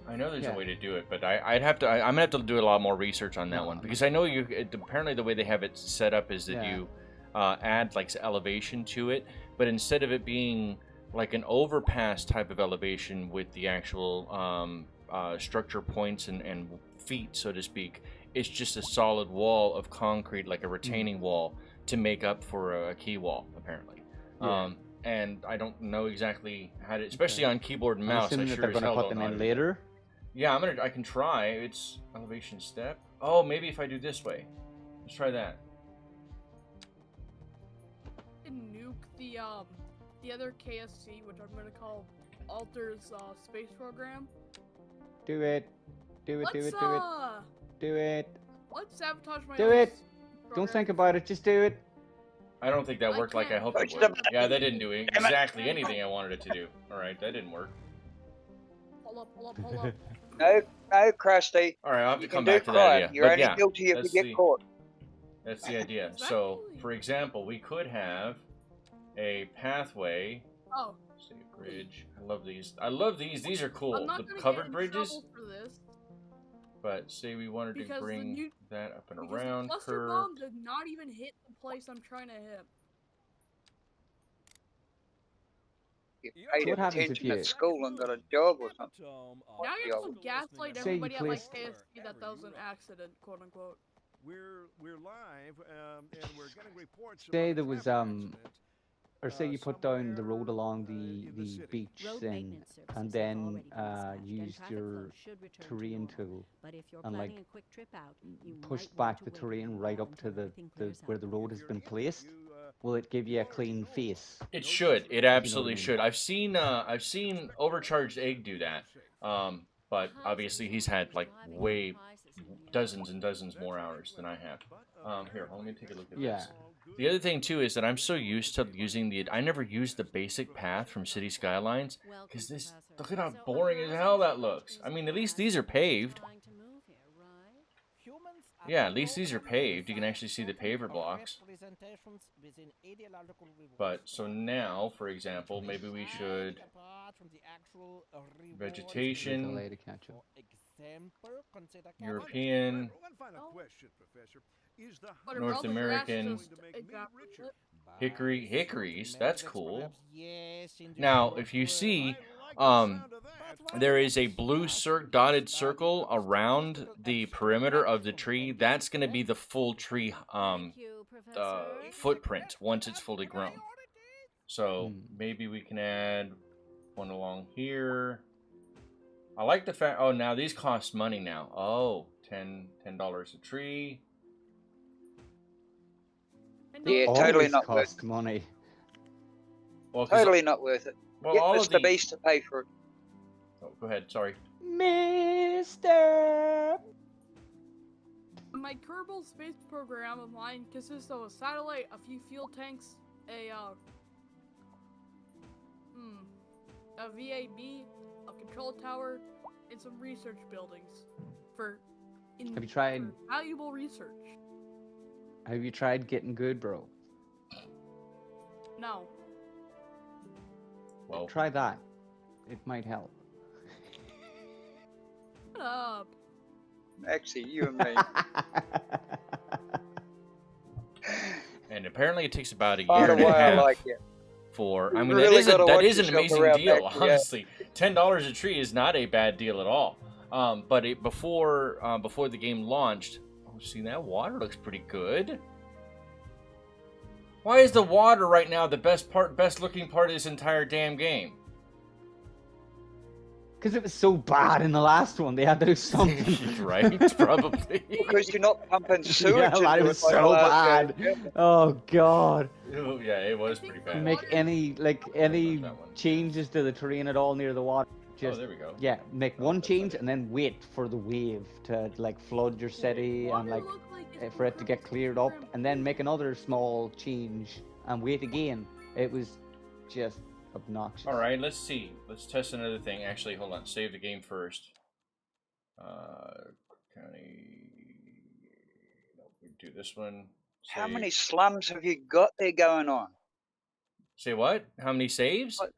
I know there's a way to do it, but I'm gonna have to do a lot more research on that one because I know apparently the way they have it set up is that you add like elevation to it, but instead of it being like an overpass type of elevation with the actual structure points and feet, so to speak, it's just a solid wall of concrete, like a retaining wall, to make up for a key wall, apparently. And I don't know exactly how to, especially on keyboard and mouse. I'm assuming that they're going to put them in later. Yeah, I can try. It's elevation step. Oh, maybe if I do this way. Let's try that. Nuke the other KSC, which I'm gonna call Alter's space program. Do it. Do it. Do it. Do it. Do it. Let's sabotage my. Do it. Don't think about it. Just do it. I don't think that worked like I hoped it would. Yeah, that didn't do exactly anything I wanted it to do. All right, that didn't work. Hold up. No, Krusty. All right, I'll have to come back to that idea. You're only guilty if you get caught. That's the idea. So, for example, we could have a pathway. Oh. Say a bridge. I love these. I love these. These are cool. The covered bridges. But say we wanted to bring that up and around. The cluster bomb did not even hit the place I'm trying to hit. You paid attention at school and got a job or something. Now you have to gaslight everybody at like KSC that was an accident, quote unquote. We're live, and we're getting reports. Say about there a was traffic accident, or say you put down the road somewhere, along in the the city. beach Road thing, maintenance services and have then already been dispatched, and used traffic your flow should return to terrain normal. tool But if you're and planning like a quick trip out, you pushed might want back the to wait a terrain little right while up to until everything the clears where out. the road has been placed, You, will it give you a clean face? It should. It If you know what I absolutely mean. should. I've seen Overcharged Egg do that. But obviously he's had like way dozens and dozens more hours than I have. Here, let me take a look at Yeah. this. The other thing too is that I'm so used to using I never used the basic path from City Skylines because this, look at how boring as hell that looks. I mean, at least these are paved. Yeah, at least these are paved. You can actually see the paver blocks. But so now, for example, maybe we should vegetation, European, One final question, Professor. Is the But if North all the grass American, just evaporates, hickories. That's cool. Yes, Now, if you see, there is a blue dotted circle around the perimeter of the tree. That's going to be the full tree footprint once it's fully grown. So maybe we can add one along here. I like the fact. Oh, now these cost money now. Oh, $10 a tree. Yeah, Always totally not worth cost money. Well, it. Totally not worth it. well, Get all of Mr. Beast to pay for it. Oh, go ahead. Sorry. Mister. my Kerbal Space program of mine consists of a satellite, a few fuel tanks, a VAB, a control tower, and some research buildings for Have you tried? for valuable research. Have you tried getting good, bro? No. Well, Try that. It might help. Shut up. Actually, you and me. and apparently it takes about a By year the and a way, I half like it. for. You I mean, really gotta that watch is an yourself amazing around deal. back, yeah. Honestly, $10 a tree is not a bad deal at all. But before the game launched, oh, see, that water looks pretty good. Why is the water right now the best looking part of this entire damn game? Because it was so bad in the last one, they had to do something. Right? Probably. Because you're not pumping sewage Yeah, into man, it it was like so the last bad. game. Oh god. Oh, yeah, it was pretty bad. Make any any that one. changes to the terrain at all near the water. Oh, Just there we go. yeah, make Oh, one that's change better. and then wait for the wave to like flood your city and Water like look like it's for it to get Kerbal cleared up, program and then make another small change and wait again. It was just obnoxious. All right, let's see. Let's test another thing. Actually, hold on. Save the game first. County. No, we do this one. How Save. many slums have you got there going on? Say what? How many saves? What-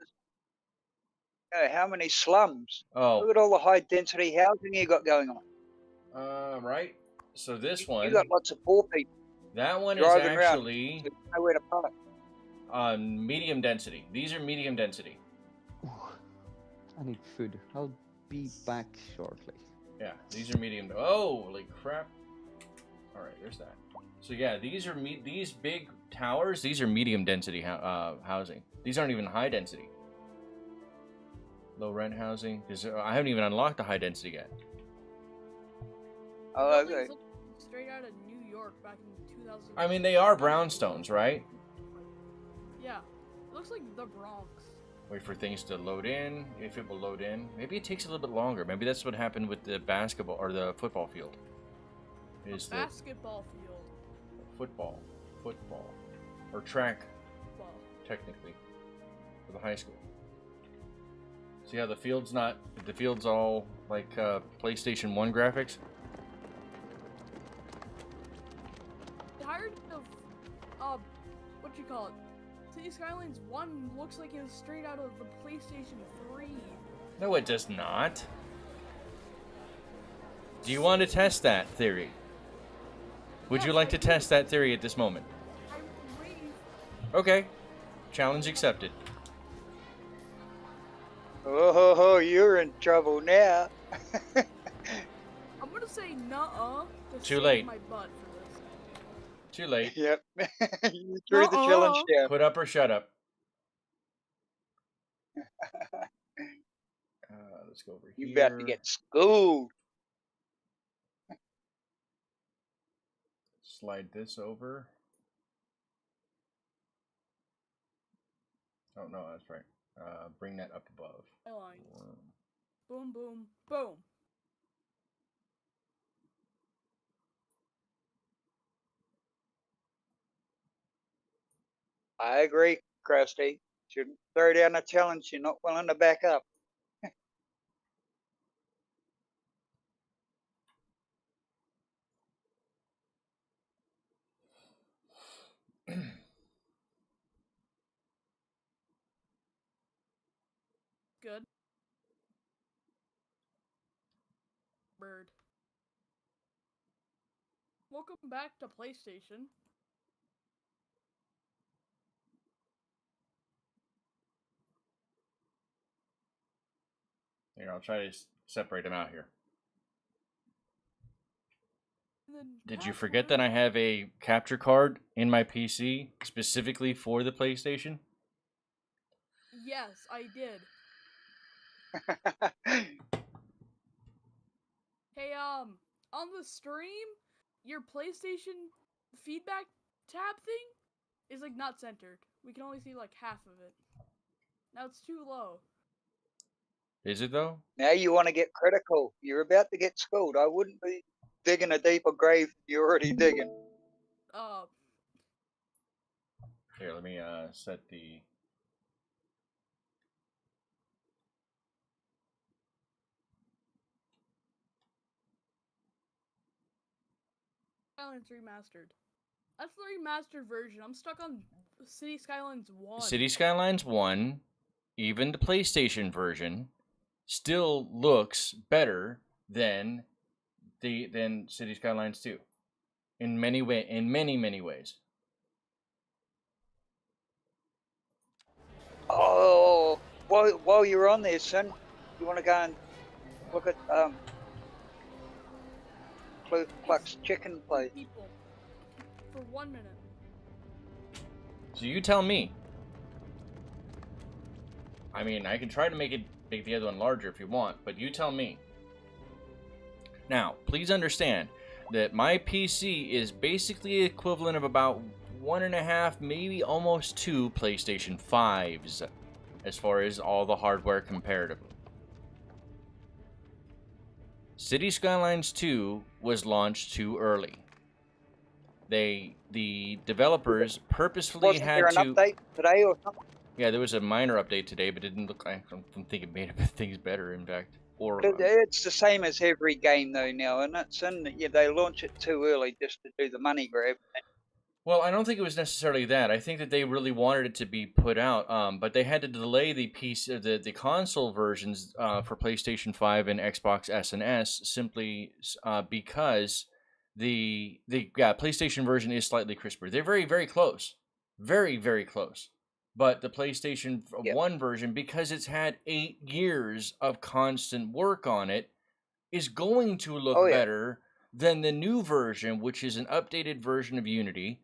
how many slums? Oh, Look at all the high density housing you got going on. right. So this You one, got lots of poor people that one is driving around. actually There's nowhere to park. medium density. These are medium density. I need food. I'll be back shortly. Yeah, these are medium. Oh, holy crap! All right, there's that. So yeah, these are these big towers. These are medium density housing. These aren't even high density. Low rent housing. I haven't even unlocked the high density yet. Oh, buildings okay. look straight out of New York back in 2000. I mean, they are brownstones, right? Yeah. It looks like the Bronx. Wait for things to load in. If it will load in, maybe it takes a little bit longer. Maybe that's what happened with the basketball or the football field. Is the Basketball field. football, or track Well, technically for the high school. See how the field's all like PlayStation 1 graphics? tired of what you call it? City Skylines 1 looks like it was straight out of the PlayStation 3. No, it does not. Do you want to test that theory? Would you Yes, like I to do. test that theory at this moment? I'm waiting. Okay. Challenge accepted. Oh, you're in trouble now. I'm gonna say nuh-uh to Too save late. my butt for Too late. Yep. You threw the challenge down. Put up or shut up. Let's go over here. You about to get schooled. Slide this over. Oh, no, that's right. Bring that up above. Boom, boom, boom. I agree, Krusty. Shouldn't throw down a challenge you're not willing to back up. Good. Bird. Welcome back to PlayStation. Here, I'll try to separate them out here. Did you forget that I have a capture card in my PC specifically for the PlayStation? Yes, I did. Hey, on the stream, your PlayStation feedback tab thing is like not centered. We can only see like half of it. Now it's too low. Is it though? Now you want to get critical. You're about to get schooled. I wouldn't be digging a deeper grave you're already digging. Here, let me set the... Skylines Remastered. That's the remastered version. I'm stuck on City Skylines 1. City Skylines 1, even the PlayStation version, still looks better than City Skylines 2. In many ways. Oh, while you're on there, son, you want to go and look at Cluck's chicken place? For 1 minute. So you tell me. I mean, I can try to make the other one larger if you want, but you tell me. Now, please understand that my PC is basically equivalent of about 1.5, maybe almost 2 PlayStation 5s, as far as all the hardware comparatively. City Skylines 2 was launched too early. The developers purposefully had to... Was there an update today or something? Yeah, there was a minor update today, but it didn't look like... I don't think it made things better, in fact. Or it's the same as every game, though, now, and they launch it too early just to do the money grab. Well, I don't think it was necessarily that. I think that they really wanted it to be put out, but they had to delay the console versions for PlayStation 5 and Xbox S and S simply because the PlayStation version is slightly crisper. They're very, very close. Very, very close. But the PlayStation 1 version, because it's had 8 years of constant work on it, is going to look better than the new version, which is an updated version of Unity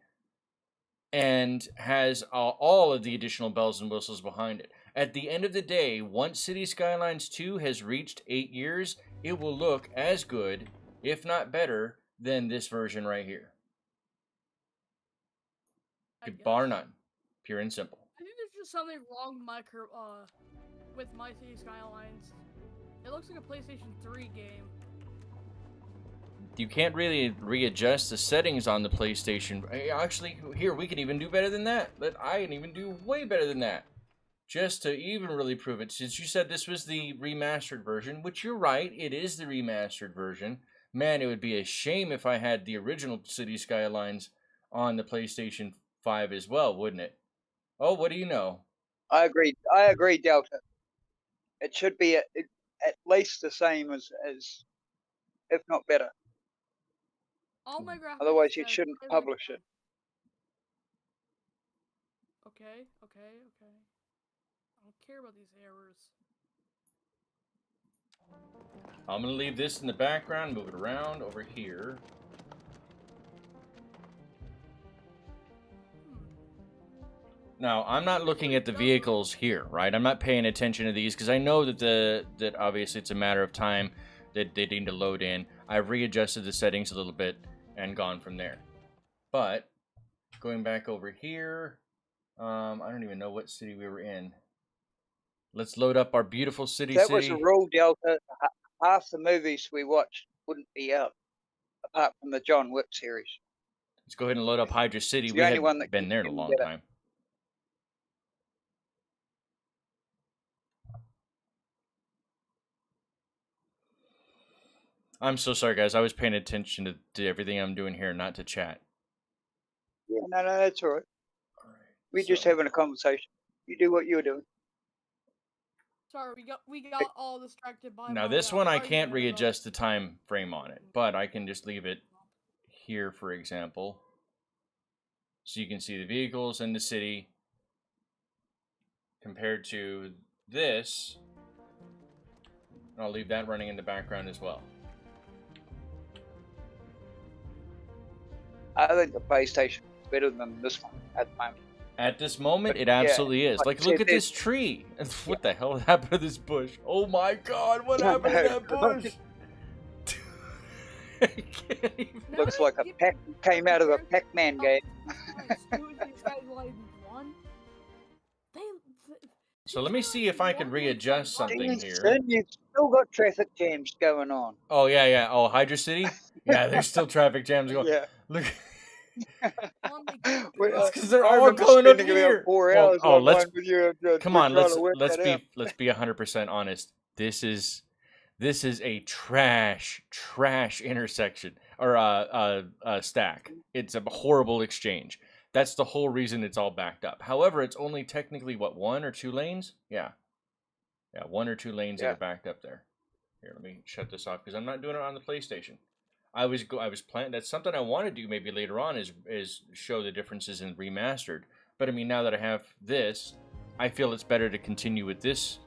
and has all of the additional bells and whistles behind it. At the end of the day, once City Skylines 2 has reached 8 years, it will look as good, if not better, than this version right here. Bar none. Pure and simple. I think there's just something wrong with my City Skylines. It looks like a PlayStation 3 game. You can't really readjust the settings on the PlayStation. Actually, here, we can even do better than that. I can even do way better than that. Just to even really prove it. Since you said this was the remastered version, which you're right, it is the remastered version. Man, it would be a shame if I had the original City Skylines on the PlayStation 5 as well, wouldn't it? Oh, what do you know? I agree, Delta. It should be at least the same as if not better. All my graphics. Otherwise, you shouldn't publish it. Okay. I don't care about these errors. I'm going to leave this in the background, move it around over here. Now, I'm not looking at the vehicles here, right? I'm not paying attention to these because I know that that obviously it's a matter of time that they need to load in. I've readjusted the settings a little bit and gone from there. But going back over here, I don't even know what city we were in. Let's load up our beautiful city. That was a rule, Delta. Half the movies we watched wouldn't be out, apart from the John Wick series. Let's go ahead and load up Hydra City. It's We the only haven't one that been there in a can long get it. time. I'm so sorry, guys. I was paying attention to everything I'm doing here, not to chat. Yeah, no, that's all right. We're just so- having a conversation. You do what you're doing. Sorry, we got all distracted by. Now, this one I can't readjust the time frame on it, but I can just leave it here, for example. So you can see the vehicles and the city compared to this. I'll leave that running in the background as well. I think the PlayStation is better than this one at the moment. At this moment, it absolutely is. Like, look at this tree. What the hell happened to this bush? Oh my god, what happened to that bush? I can't even... Looks like a pack came out of a Pac-Man game. So let me see if I can readjust something here. Son, you've still got traffic jams going on. Oh, yeah, yeah. Oh, Hydra City? Yeah, there's still traffic jams going. Yeah. Look. It's because they're all going up here. 4 hours oh, let's with you, come on. Let's be let's be 100% honest. This is a trash intersection or stack. It's a horrible exchange. That's the whole reason it's all backed up. However, it's only technically what, 1 or 2 lanes? Yeah, 1 or 2 lanes that are backed up there. Here, let me shut this off because I'm not doing it on the PlayStation. I was planning. That's something I want to do maybe later on is show the differences in remastered. But I mean, now that I have this, I feel it's better to continue with this,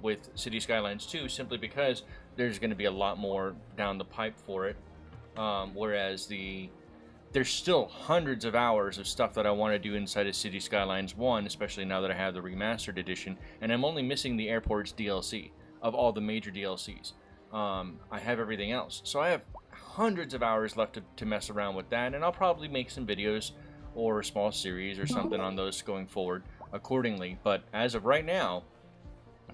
with City Skylines 2, simply because there's going to be a lot more down the pipe for it. Whereas there's still hundreds of hours of stuff that I want to do inside of City Skylines 1, especially now that I have the remastered edition, and I'm only missing the airport's DLC of all the major DLCs. I have everything else, so I have hundreds of hours left to mess around with that, and I'll probably make some videos or a small series or something on those going forward accordingly. But as of right now,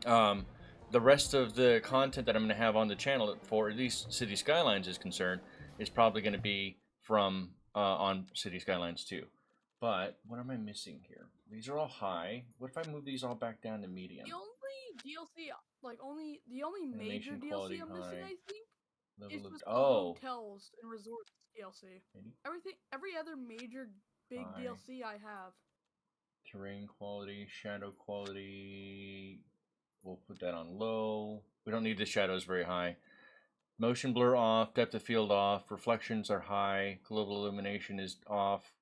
the rest of the content that I'm going to have on the channel, for at least City Skylines is concerned, is probably going to be from on City Skylines 2. But what am I missing here? These are all high. What if I move these all back down to medium? The only DLC, the only major DLC I'm missing, I think, is just the hotels and resorts DLC. Every other major big DLC I have. Terrain quality, shadow quality. We'll put that on low. We don't need the shadows very high. Motion blur off, depth of field off, reflections are high, global illumination is off,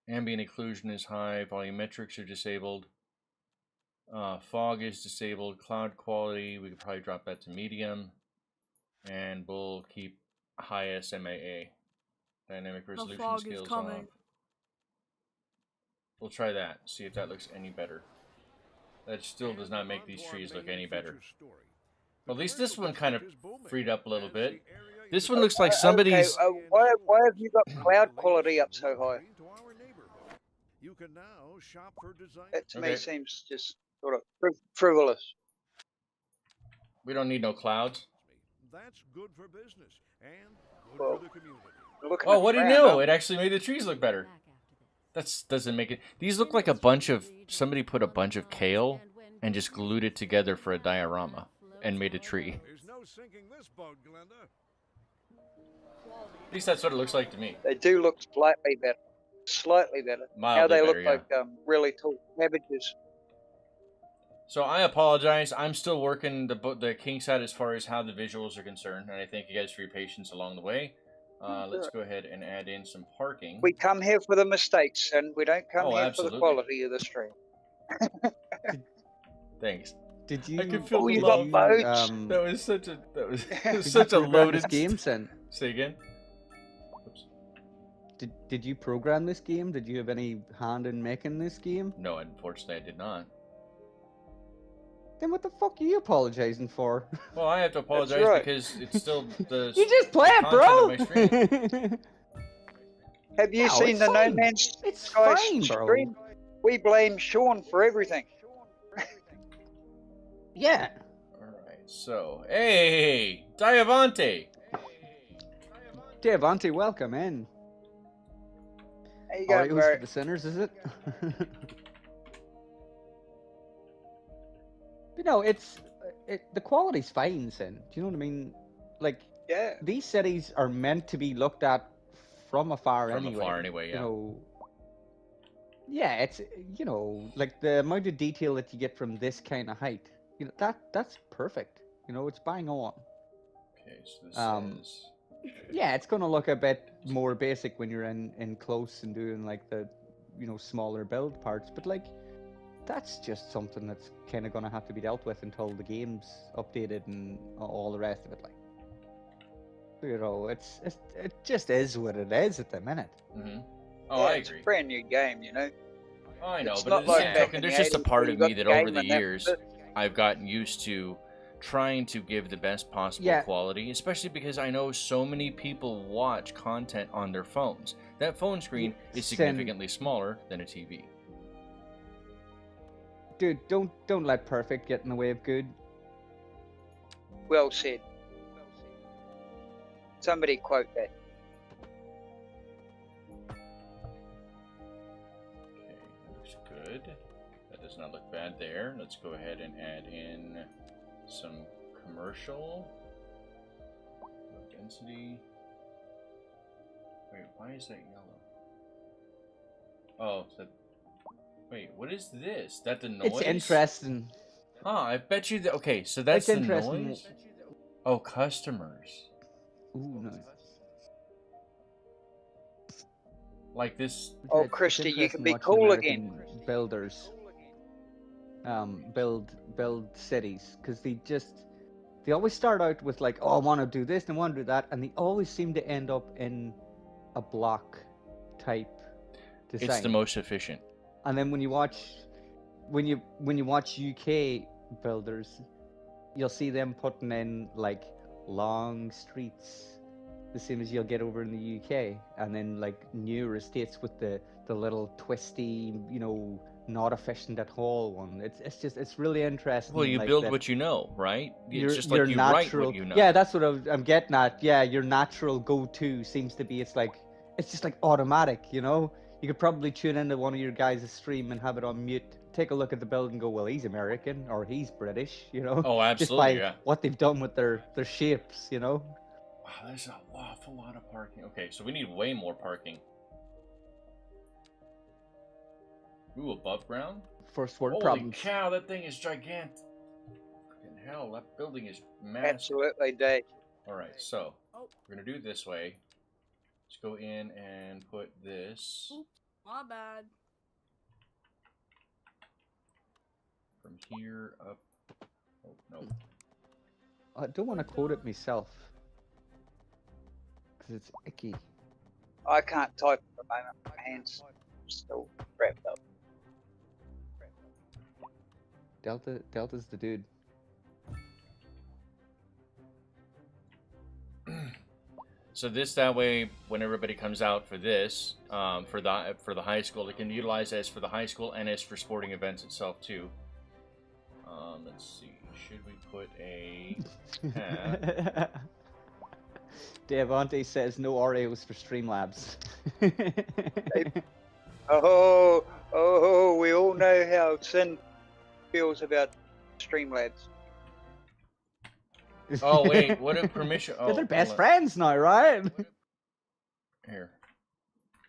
ambient occlusion is high, volumetrics are disabled, fog is disabled, cloud quality, we could probably drop that to medium, and we'll keep high SMAA. Dynamic resolution scales off. We'll try that, see if that looks any better. That still does not make these trees look any better. Well, at least this one kind of freed up a little bit. This one looks like somebody's... Okay, why have you got cloud quality up so high? That to me seems just sort of frivolous. We don't need no clouds. That's good for business and good for the community. Oh, what do you know? It actually made the trees look better. That doesn't make it... These look like a bunch of... Somebody put a bunch of kale and just glued it together for a diorama and made a tree. There's no sinking this boat, Glenda. At least that's what it looks like to me. They do look slightly better. Slightly better. Mildly now they better, look like really tall cabbages. So I apologize. I'm still working the kinks out as far as how the visuals are concerned, and I thank you guys for your patience along the way. Let's go ahead and add in some parking. We come here for the mistakes, and we don't come here absolutely. for the quality of the stream. Thanks. Did you? I can feel the you love. got boats. That was such a such a loaded game. Then Say again. Oops. did you program this game? Did you have any hand in making this game? No, unfortunately, I did not. Then what the fuck are you apologizing for? Well, I have to apologize right. because it's still the You just play the it, bro. content of my stream. Have you No, seen it's the No fine. Man's It's Sky fine, bro. stream? We blame Sean for everything. Yeah. Alright, so, hey, Diavante! Devante, welcome in. How you going, Oreos Barry? for the sinners, is it? You know, the quality's fine, Sin. Do you know what I mean? Like, Yeah. these cities are meant to be looked at from afar From anyway. afar anyway, yeah. You know, yeah, it's, you know, like the amount of detail that you get from this kind of height. You know, that's perfect. You know, it's bang on. Okay, so this is... Yeah, it's gonna look a bit more basic when you're in close and doing like the, you know, smaller build parts. But like, that's just something that's kind of gonna have to be dealt with until the game's updated and all the rest of it. Like, you know, it just is what it is at the minute. Mm-hmm. Oh, Yeah, I it's a agree. brand new game, you know. Oh, I know, It's but not at the like same back token, in there's the just a 80s part where of you got me that the over game the and that was years, it. I've gotten used to trying to give the best possible Yeah. quality, especially because I know so many people watch content on their phones. That phone screen is Sin. significantly smaller than a TV. Dude, don't let perfect get in the way of good. Well said. Somebody quote that. Okay, looks good. That does not look bad there. Let's go ahead and add in some commercial density. Wait, why is that yellow? Oh, wait, what is this? That the noise? It's interesting. Huh, I bet you that. Okay, so that's It's the interesting. noise? Oh, customers. Ooh, nice. Like this. Oh, It's Christy, you can interesting be watching cool American again. builders build cities, because they always start out with like, oh, I want to do this and I want to do that, and they always seem to end up in a block type design. It's the most efficient. And then when you watch UK builders, you'll see them putting in like long streets, the same as you'll get over in the UK, and then like newer estates with the little twisty, you know, not efficient at all one. It's really interesting. Well, you like, build that what you know, right? your, It's just your like you write natural, what you know. Yeah, that's what I'm getting at. Yeah, your natural go-to seems to be, it's just like automatic, you know? You could probably tune into one of your guys' stream and have it on mute, take a look at the build and go, well, he's American or he's British, you know? Oh, Just absolutely, by yeah. what they've done with their shapes, you know? Wow, there's an awful lot of parking. Okay, so we need way more parking. Ooh, above ground? First word Holy problems. cow, that thing is gigantic. Fucking hell, that building is massive. Absolutely, Dave. Alright, so we're gonna do it this way. Let's go in and put this My bad. from here up. Oh, no. I don't want to quote it myself, because it's icky. I can't type at the moment. My hands still wrapped up. Delta's the dude. So that way, when everybody comes out for this, for the high school, they can utilize as for the high school and as for sporting events itself too. Let's see. Should we put a tab? Devante says no Oreos for Streamlabs. Oh, we all know how Sin feels about Streamlabs. Oh wait, what a permission! Oh, They're best hold on. friends now, right? Here,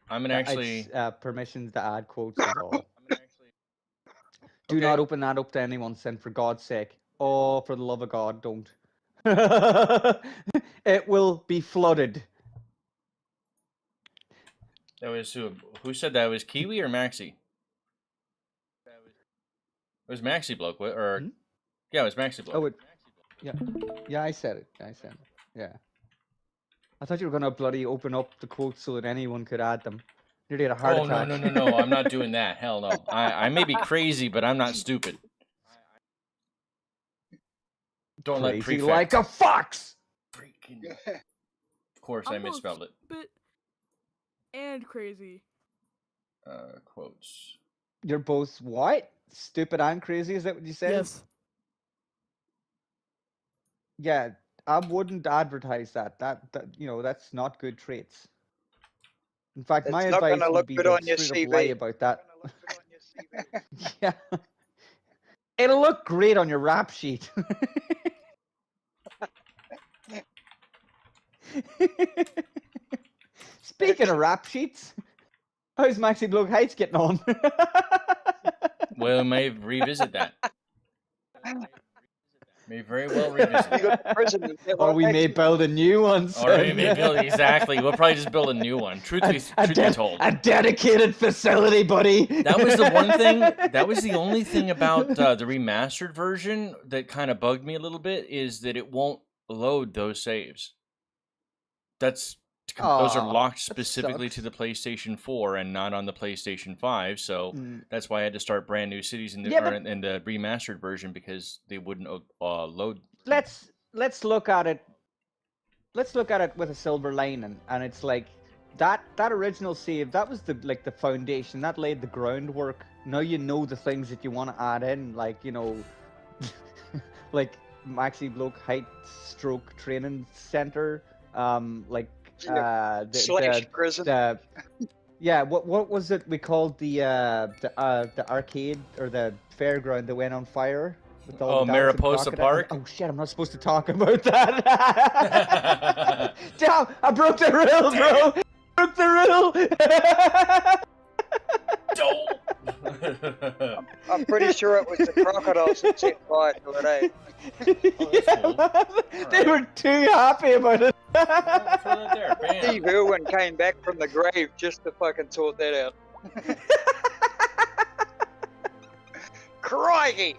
I'm gonna actually It's, permissions to add quotes and all. Do Okay. not open that up to anyone, Sin, for God's sake. Oh, for the love of God, don't. It will be flooded. That was who said that? It was Kiwi or Maxi? It was Maxi bloke, or yeah, it was Maxi bloke. Oh, yeah, I said it. Yeah. I thought you were gonna bloody open up the quotes so that anyone could add them. Nearly had a heart Oh, attack. no. I'm not doing that. Hell no. I may be crazy, but I'm not stupid. Don't let Crazy prefect... like a fox! Freaking... Of course, I misspelled it. Stupid and crazy. Quotes. You're both what? Stupid and crazy, is that what you said? Yes. Yeah, I wouldn't advertise that. That that's not good traits. In fact, It's my not advice gonna would look be good to on your straight up CV. lie about that. Yeah. It'll look great on your rap sheet. Speaking of rap sheets, how's Maxi Bloke Heights getting on? Well, we may revisit that. May very well revisit that. Or we may build a new one. Or we may build, exactly. We'll probably just build a new one. Truth be told. A dedicated facility, buddy. That was the one thing, that was the only thing about the remastered version that kind of bugged me a little bit, is that it won't load those saves. Those are locked specifically to the PlayStation 4 and not on the PlayStation 5, so that's why I had to start brand new cities in the remastered version, because they wouldn't load. Let's look at it. Let's look at it with a silver lining, and it's like that original save, that was the foundation that laid the groundwork. Now you know the things that you want to add in, like like Maxi Bloke Heights Stroke Training Center, prison. What was it we called the arcade or the fairground that went on fire? With all the Mariposa Park? Oh shit, I'm not supposed to talk about that. Damn, I broke the rule, bro. Broke the rule. I'm pretty sure it was the crocodiles that set fire to it, They were too happy about it. Steve Irwin came back from the grave just to fucking sort that out. Crikey!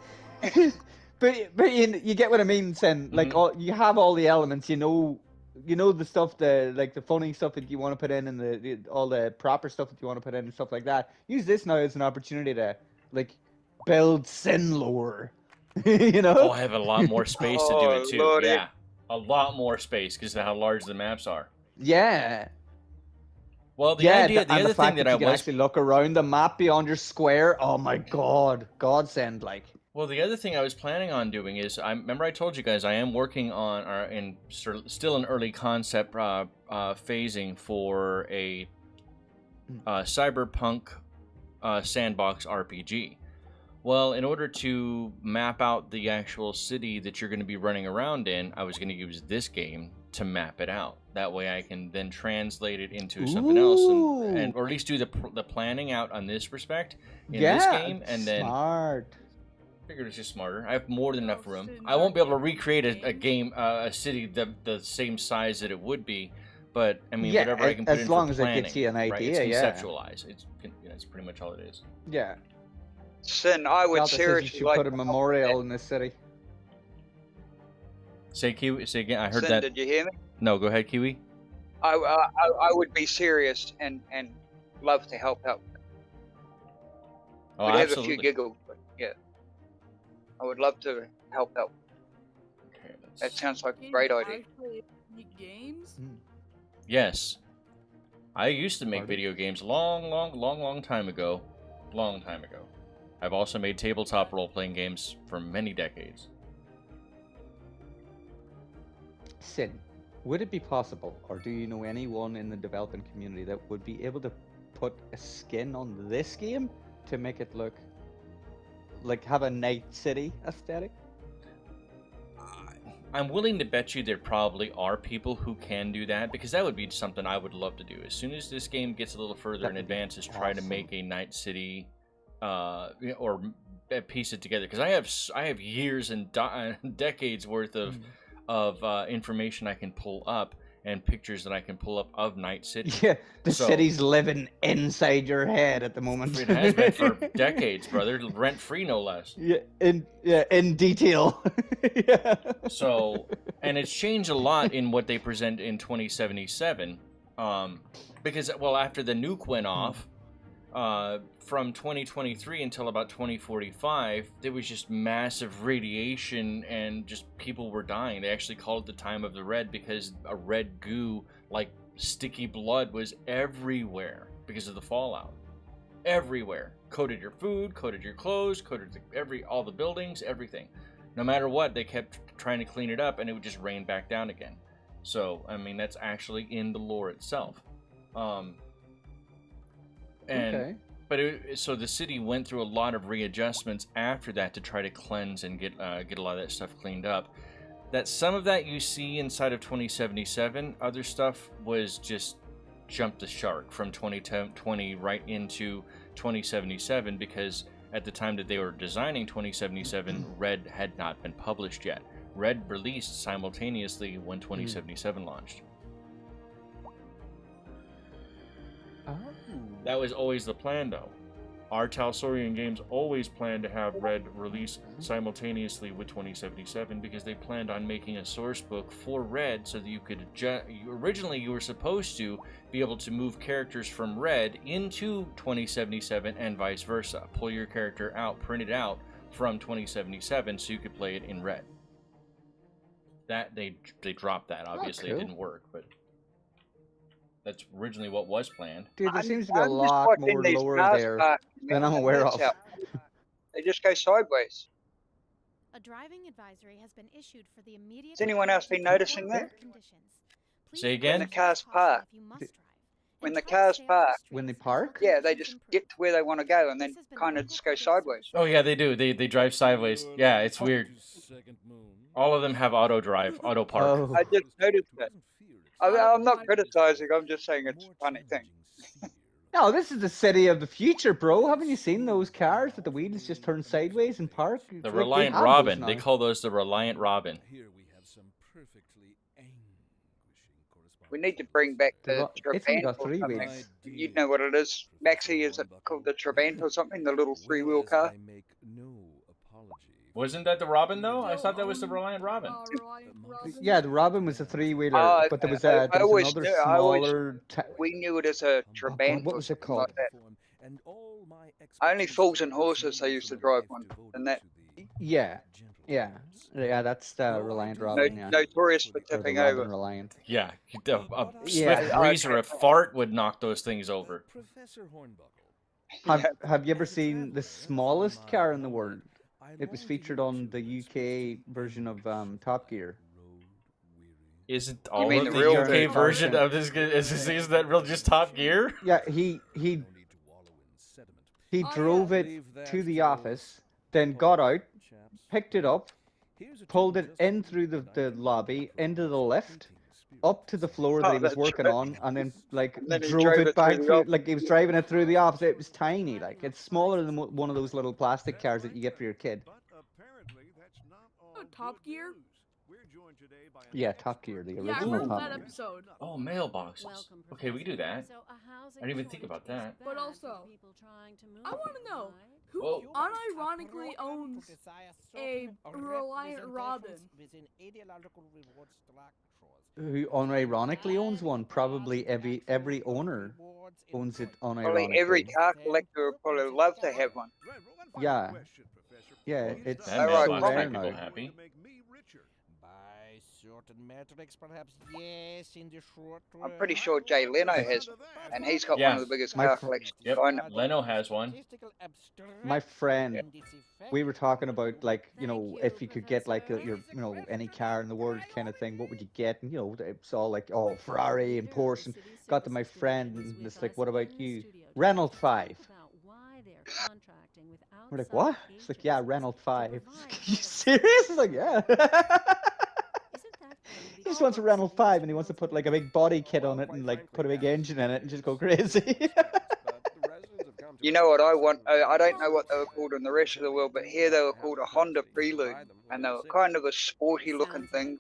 but you get what I mean, Sen. Like you have all the elements, you know the stuff, the funny stuff that you want to put in, and all the proper stuff that you want to put in and stuff like that. Use this now as an opportunity to build Sin lore. Oh, I have a lot more space to do it too. Lordy. Yeah, a lot more space because of how large the maps are. Yeah. Well, the other thing that I can actually look around the map beyond your square. Oh my god, godsend! Well, the other thing I was planning on doing is, remember I told you guys I am working on, still an early concept phasing for a cyberpunk sandbox RPG. Well, in order to map out the actual city that you're going to be running around in, I was going to use this game to map it out. That way I can then translate it into something else, or at least do the planning out on this respect in this game, and then... Smart. I figured it's just smarter. I have more than enough room. I won't be able to recreate a city the same size that it would be, but I mean, whatever I can put in for planning. As long as it gets you an idea, right? It's conceptualized. It's pretty much all it is. Yeah. Sin, I would seriously like to put a memorial in this city. Say Kiwi. Say again. I heard Sin, that. Did you hear me? No, go ahead, Kiwi. I would be serious and love to help out. Oh, We'd have absolutely. a few giggles, but yeah, I would love to help out. Okay, that sounds like a great idea. Games? Yes, I used to make video games long time ago. Long time ago. I've also made tabletop role-playing games for many decades. Sin, would it be possible, or do you know anyone in the developing community that would be able to put a skin on this game to make it look like have a Night City aesthetic? I'm willing to bet you there probably are people who can do that, because that would be something I would love to do. As soon as this game gets a little further in advance, is try to make a Night City or piece it together, because I have years and decades worth of information I can pull up and pictures that I can pull up of Night City. Yeah, the So- city's living inside your head at the moment. It has been for decades, brother. Rent free, no less. Yeah, in detail. Yeah. So, and it's changed a lot in what they present in 2077, because well, after the nuke went off, from 2023 until about 2045, there was just massive radiation and just people were dying. They actually called it the time of the red because a red goo, like sticky blood, was everywhere because of the fallout. Everywhere. Coated your food, coated your clothes, coated all the buildings, everything. No matter what, they kept trying to clean it up and it would just rain back down again. So, I mean, that's actually in the lore itself. Okay. But so the city went through a lot of readjustments after that to try to cleanse and get a lot of that stuff cleaned up. That some of that you see inside of 2077, other stuff was just jumped the shark from 2020 right into 2077 because at the time that they were designing 2077, Red had not been published yet. Red released simultaneously when 2077 launched. Oh. That was always the plan, though. Our Talsorian games always planned to have Red release simultaneously with 2077 because they planned on making a source book for Red so that you could originally you were supposed to be able to move characters from Red into 2077 and vice versa. Pull your character out, print it out from 2077 so you could play it in Red. That they dropped that. Obviously, cool. It didn't work, but that's originally what was planned. Dude, there seems to be a lot more lore there than I'm aware of. They just go sideways. A driving advisory has been issued for the immediate. Has anyone else been noticing that? Say again? When the cars park. When the cars park. When they park? Yeah, they just get to where they want to go and then kind of just go sideways. Oh yeah, they do. They drive sideways. Yeah, it's weird. All of them have auto drive, auto park. Oh. I just noticed that. I'm not criticizing, I'm just saying it's a funny thing. No, this is the city of the future, bro. Haven't you seen those cars that the wheels just turn sideways and park? The Reliant Robin. They call those the Reliant Robin. We need to bring back the It's only Trabant got or 3 something. wheels. You know what it is, Maxie? Is it called the Trabant or something? The little 3-wheel car? Wasn't that the Robin though? I thought that was the Reliant Robin. Yeah, the Robin was a 3-wheeler, but there was, there was another smaller... We knew it as a Trabant. what was it called? Like that. Only Fools and Horses they used to drive one, and that. Yeah, that's the Reliant Robin. Yeah. Notorious for Or the tipping Robin over. Reliant. Yeah, a swift breeze or a fart would knock those things over. Have you ever seen the smallest car in the world? It was featured on the UK version of Top Gear. Isn't all mean of the the real UK version of this? Is that real? Just Top Gear? Yeah, he drove it to the office, then got out, picked it up, pulled it in through the lobby, into the lift, up to the floor that he was working on, and then drove it back through, like he was driving it through the office. It was tiny, like it's smaller than one of those little plastic cars that you get for your kid. Oh, Top Gear? Yeah, Top Gear, the Yeah, I original watched Top that Gear. episode. Oh, mailboxes. Okay, we do that. I didn't even think about that. But also, I want to know who Whoa. unironically owns a Reliant Robin. Who unironically owns one? Probably every owner owns it unironically. Probably every car collector would probably love to have one. Yeah. Yeah, it's That so mailbox rare make people now. happy. I'm pretty sure Jay Leno has one, and he's got Yeah. one of the biggest My car fr- collections. Yep, I know. Leno has one. My friend, we were talking about, like, you know, if you could get like any car in the world kind of thing, what would you get? And it's all like, oh, Ferrari and Porsche. And got to my friend, and it's like, what about you? Renault 5. We're like, what? It's like, yeah, Renault 5. Are you serious? It's like, yeah. He just wants a Renault 5 and he wants to put like a big body kit on it and like put a big engine in it and just go crazy. You know what I want? I don't know what they were called in the rest of the world, but here they were called a Honda Prelude, and they were kind of a sporty looking thing,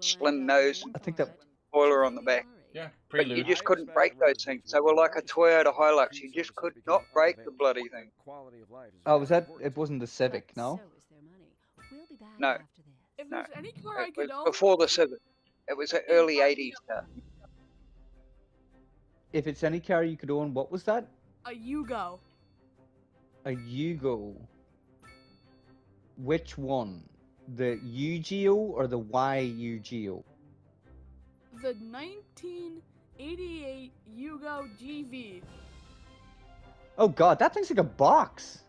slim nose. I think that spoiler on the back. Yeah, But you prelude. just couldn't break those things. They were like a Toyota Hilux. You just could not break the bloody thing. Oh, was that? It wasn't the Civic, no. No, If no. there's any car I It could was own, before the Civic. It was an early '80s car. If it's any car you could own, what was that? a Yugo. A Yugo. Which one? The UGO or the YUGO? The 1988 Yugo GV. Oh god, that thing's like a box.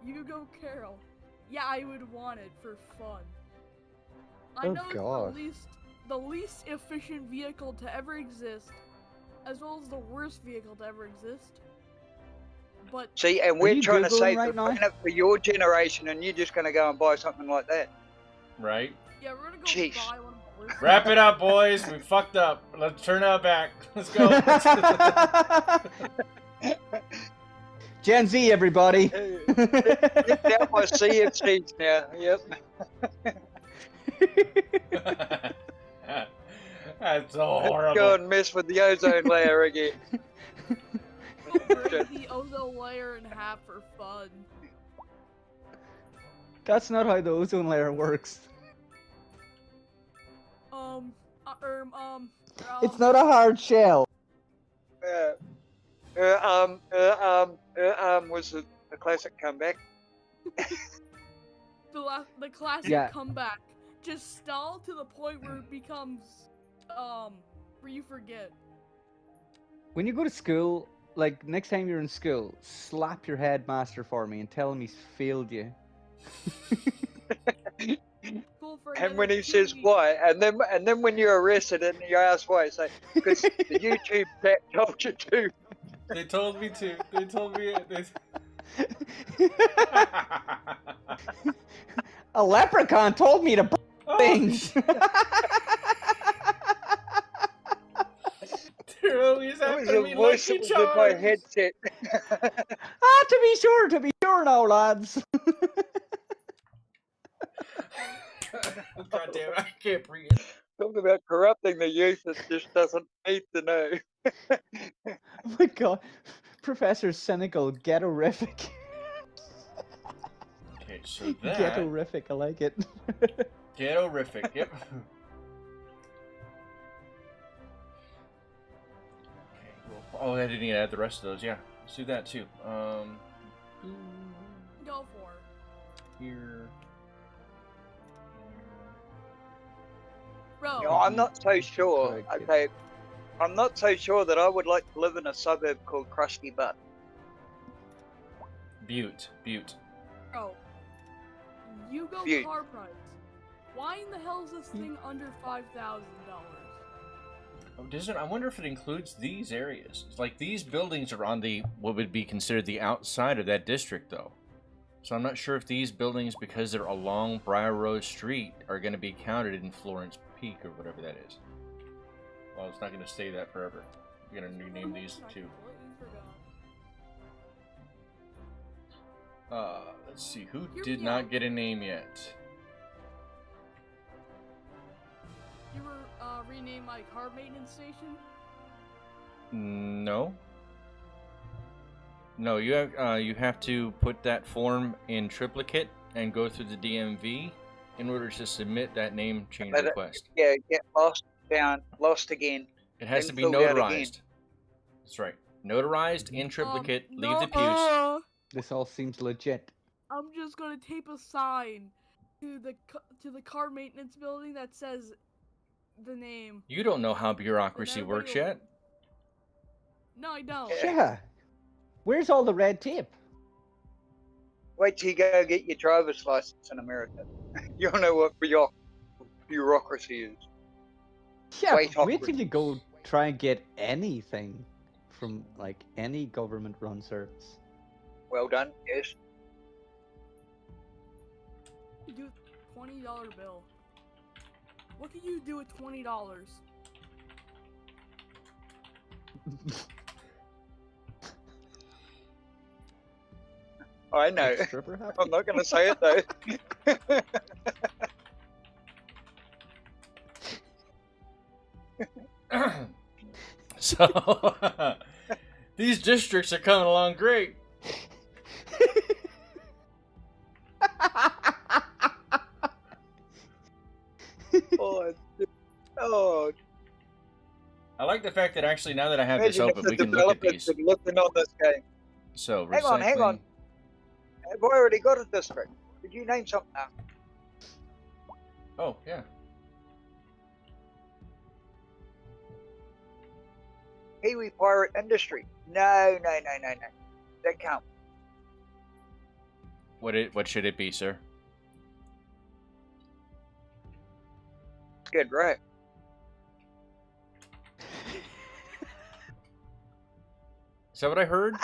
Yugo Carol. Yeah, I would want it for fun. I Oh, know God. it's the least efficient vehicle to ever exist, as well as the worst vehicle to ever exist. But See, and Are we're you trying to Googling save right the now? planet for your generation, and you're just going to go and buy something like that. Right? yeah, we're gonna go Jeez. buy one of the worst. Wrap it up, boys. We fucked up. Let's turn it back. Let's go. Gen Z, everybody. Get down my CFCs now. Yep. That's so Let's horrible. go and mess with the ozone layer again. Break the ozone layer in half for fun. That's not how the ozone layer works. It's not a hard shell. Was the classic comeback. The classic Yeah. comeback. Just stall to the point where it becomes, where you forget. When you go to school, like next time you're in school, slap your headmaster for me and tell him he's failed you. Cool for And when another he says 2 why, and then when you're arrested and you ask why, say because the YouTube chat told you to. They told me to. They told me. A leprechaun told me to buy things. They're always That was after the me voice Lucky that was in my Charms. headset. To be sure now, lads. God damn it, I can't breathe. Talk about corrupting the youth that just doesn't need to know. Oh my god. Professor Cynical, ghetto-rific. Okay, so that... Ghetto-rific, I like it. Ghetto-rific, yep. Okay, well, I didn't even add the rest of those, yeah. Let's do that too. Go for it. Here... Bro. You know, I'm not so sure. Okay, I'm not so sure that I would like to live in a suburb called Krusty Butt. Butte. Bro. Yugo Butte. car price. Why in the hell is this thing under $5,000? Oh, doesn't I wonder if it includes these areas? It's like these buildings are on the what would be considered the outside of that district, though. So I'm not sure if these buildings, because they're along Briar Rose Street, are going to be counted in Florence Peak or whatever that is. Well, it's not going to stay that forever. We're going to rename these too. Let's see. Who did not get a name yet? You were rename my car maintenance station? No. No, you have to put that form in triplicate and go through the DMV in order to submit that name change request. Yeah, get lost again. It has to then be filled out again. notarized. That's right. Notarized in triplicate. Leave the pews. This all seems legit. I'm just gonna tape a sign to the car maintenance building that says the name. You don't know how bureaucracy everybody works will- yet. No, I don't. Yeah. Where's all the red tape? Wait till you go get your driver's license in America. You'll know what bureaucracy is. Yeah, Wait till you go try and get anything from like any government-run service. Well done, yes. You do a $20 bill. What can you do with $20? I know. Like stripper happy? I'm not going to say it though. So these districts are coming along great. Oh, I like the fact that actually now that I have this imagine if open, the we can look at developers these. had looked on this game. So Hang on, hang on. recycling. Have I already got a district? Did you name something now? Oh yeah. Kiwi Pirate Industry. No. That can't. What should it be, sir? Good, right? Is that what I heard?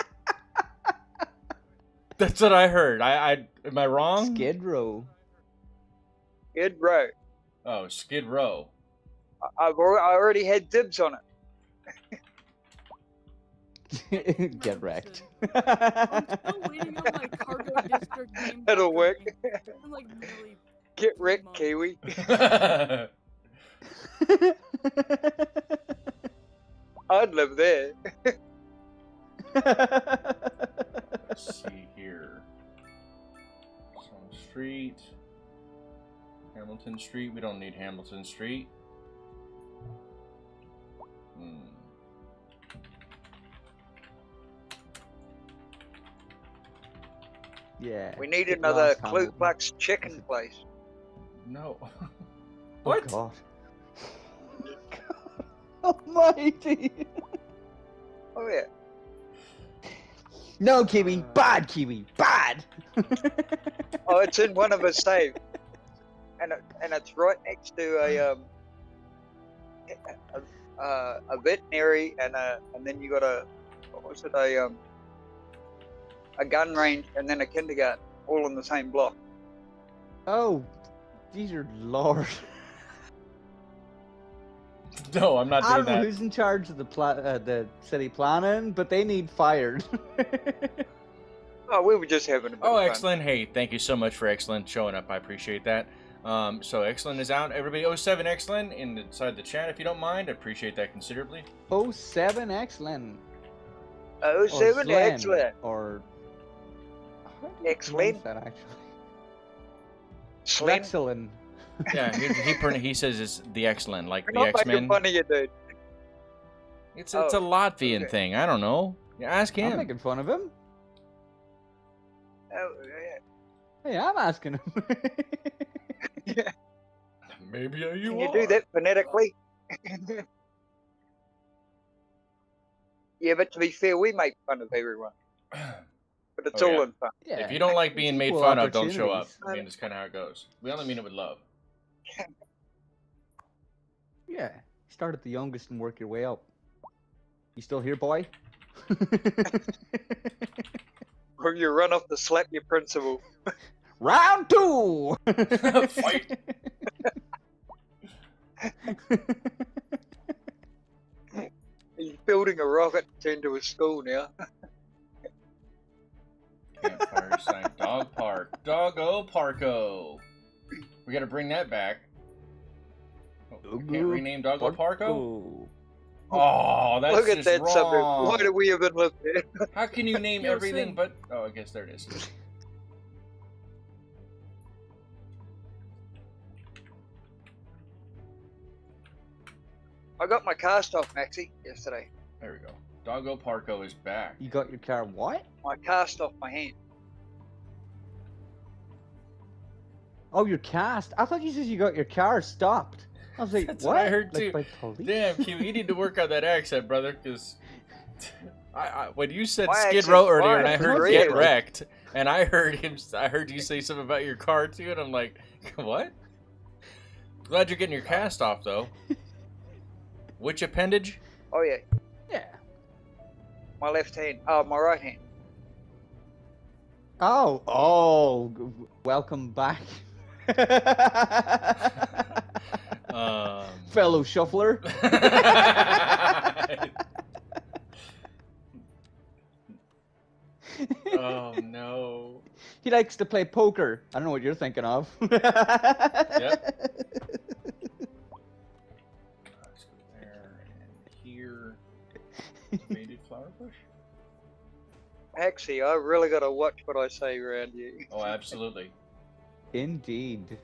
That's what I heard. I am I wrong? Skid Row. Skid Row. Oh, Skid Row. I already had dibs on it. Get wrecked. I'm still waiting on my cargo district name. That'll work. I'm like really. Get wrecked, Kiwi. I'd live there. Let's see here. Some Street. Hamilton Street. We don't need Hamilton Street. Yeah. We need get another lost, Ku Hamilton. Klux chicken place. No. What? Oh, God. Almighty. Oh yeah. No, Kiwi. Bad, Kiwi. Bad. Oh, it's in one of us saved, and it's right next to a veterinary and then you got a gun range and then a kindergarten, all in the same block. Oh, dear Lord. No, I'm not I doing don't know that. who's in charge of the city planning, but they need fired. Oh, we were just having a bit Oh, of fun. excellent. Hey, thank you so much for Excellent showing up. I appreciate that. So Excellent is out. Everybody, 07 Excellent inside the chat, if you don't mind. I appreciate that considerably. 07 excellent. Oh, seven, Slen, excellent. Or Excellent. that actually. Slen. Excellent. Yeah, he says it's the Excellent, like We're the not X-Men. making fun of you, dude. It's a Latvian okay. thing. I don't know. Yeah, ask him. I'm making fun of him. Oh, yeah. Hey, I'm asking him. Yeah. Maybe you Can you do that phonetically? Yeah, but to be fair, we make fun of everyone. But it's Oh, all yeah. in fun. Yeah. If you don't like being made Equal fun of, don't show up. opportunities. I mean, that's kind of how it goes. We only mean it with love. Yeah. Start at the youngest and work your way up. You still here, boy? Or you run off to slap your principal. Round 2! Fight. He's building a rocket to turn to a school now. Campfire sign. Dog park. Doggo Parko. We gotta bring that back. Oh, we can't rename Doggo Parko? Oh, that's Look at just that wrong. subject. Why do we even live there? How can you name Yo, everything Sim. but... Oh, I guess there it is. I got my cast off, Maxie, yesterday. There we go. Doggo Parko is back. You got your car what? My cast off my hand. Oh, your cast. I thought you said you got your car stopped. I was like, That's what? what I heard Like too. by police? Damn, Q, you need to work on that accent, brother, because when you said My Skid accent's Row earlier, and fine, I heard it's get real. wrecked, and I heard you say something about your car too, and I'm like, what? Glad you're getting your cast off though. Which appendage? Oh, yeah. Yeah. My left hand. Oh, my right hand. Oh, welcome back. Fellow shuffler. Oh no. He likes to play poker. I don't know what you're thinking of. Yep. Let's go there and here. Actually, I really got to watch what I say around here. Oh, absolutely. Indeed.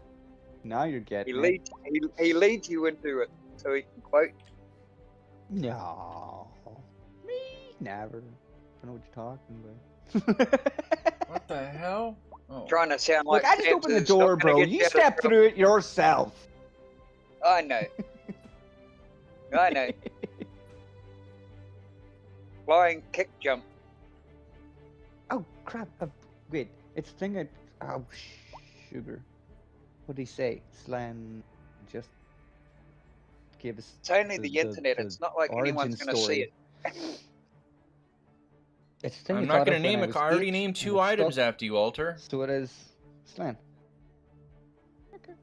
Now you're He getting leads, he leads you into it, so he can quote. No. Me? Never. I know what you're talking about. What the hell? Oh. Trying to sound like Look, I just opened the Santa's door, not gonna bro. get You out of step trouble. through it yourself. I know. I know. Flying kick jump. Oh, crap. Wait. It's thing at... Oh, sugar. What did he say? Slan just gave us... It's only the internet. It's not like anyone's origin going to see story. it. It's the thing I'm I not thought going of to when name I a was car. I already 8, named and 2 it items stuck. after you, Alter. So it is Slan. Okay.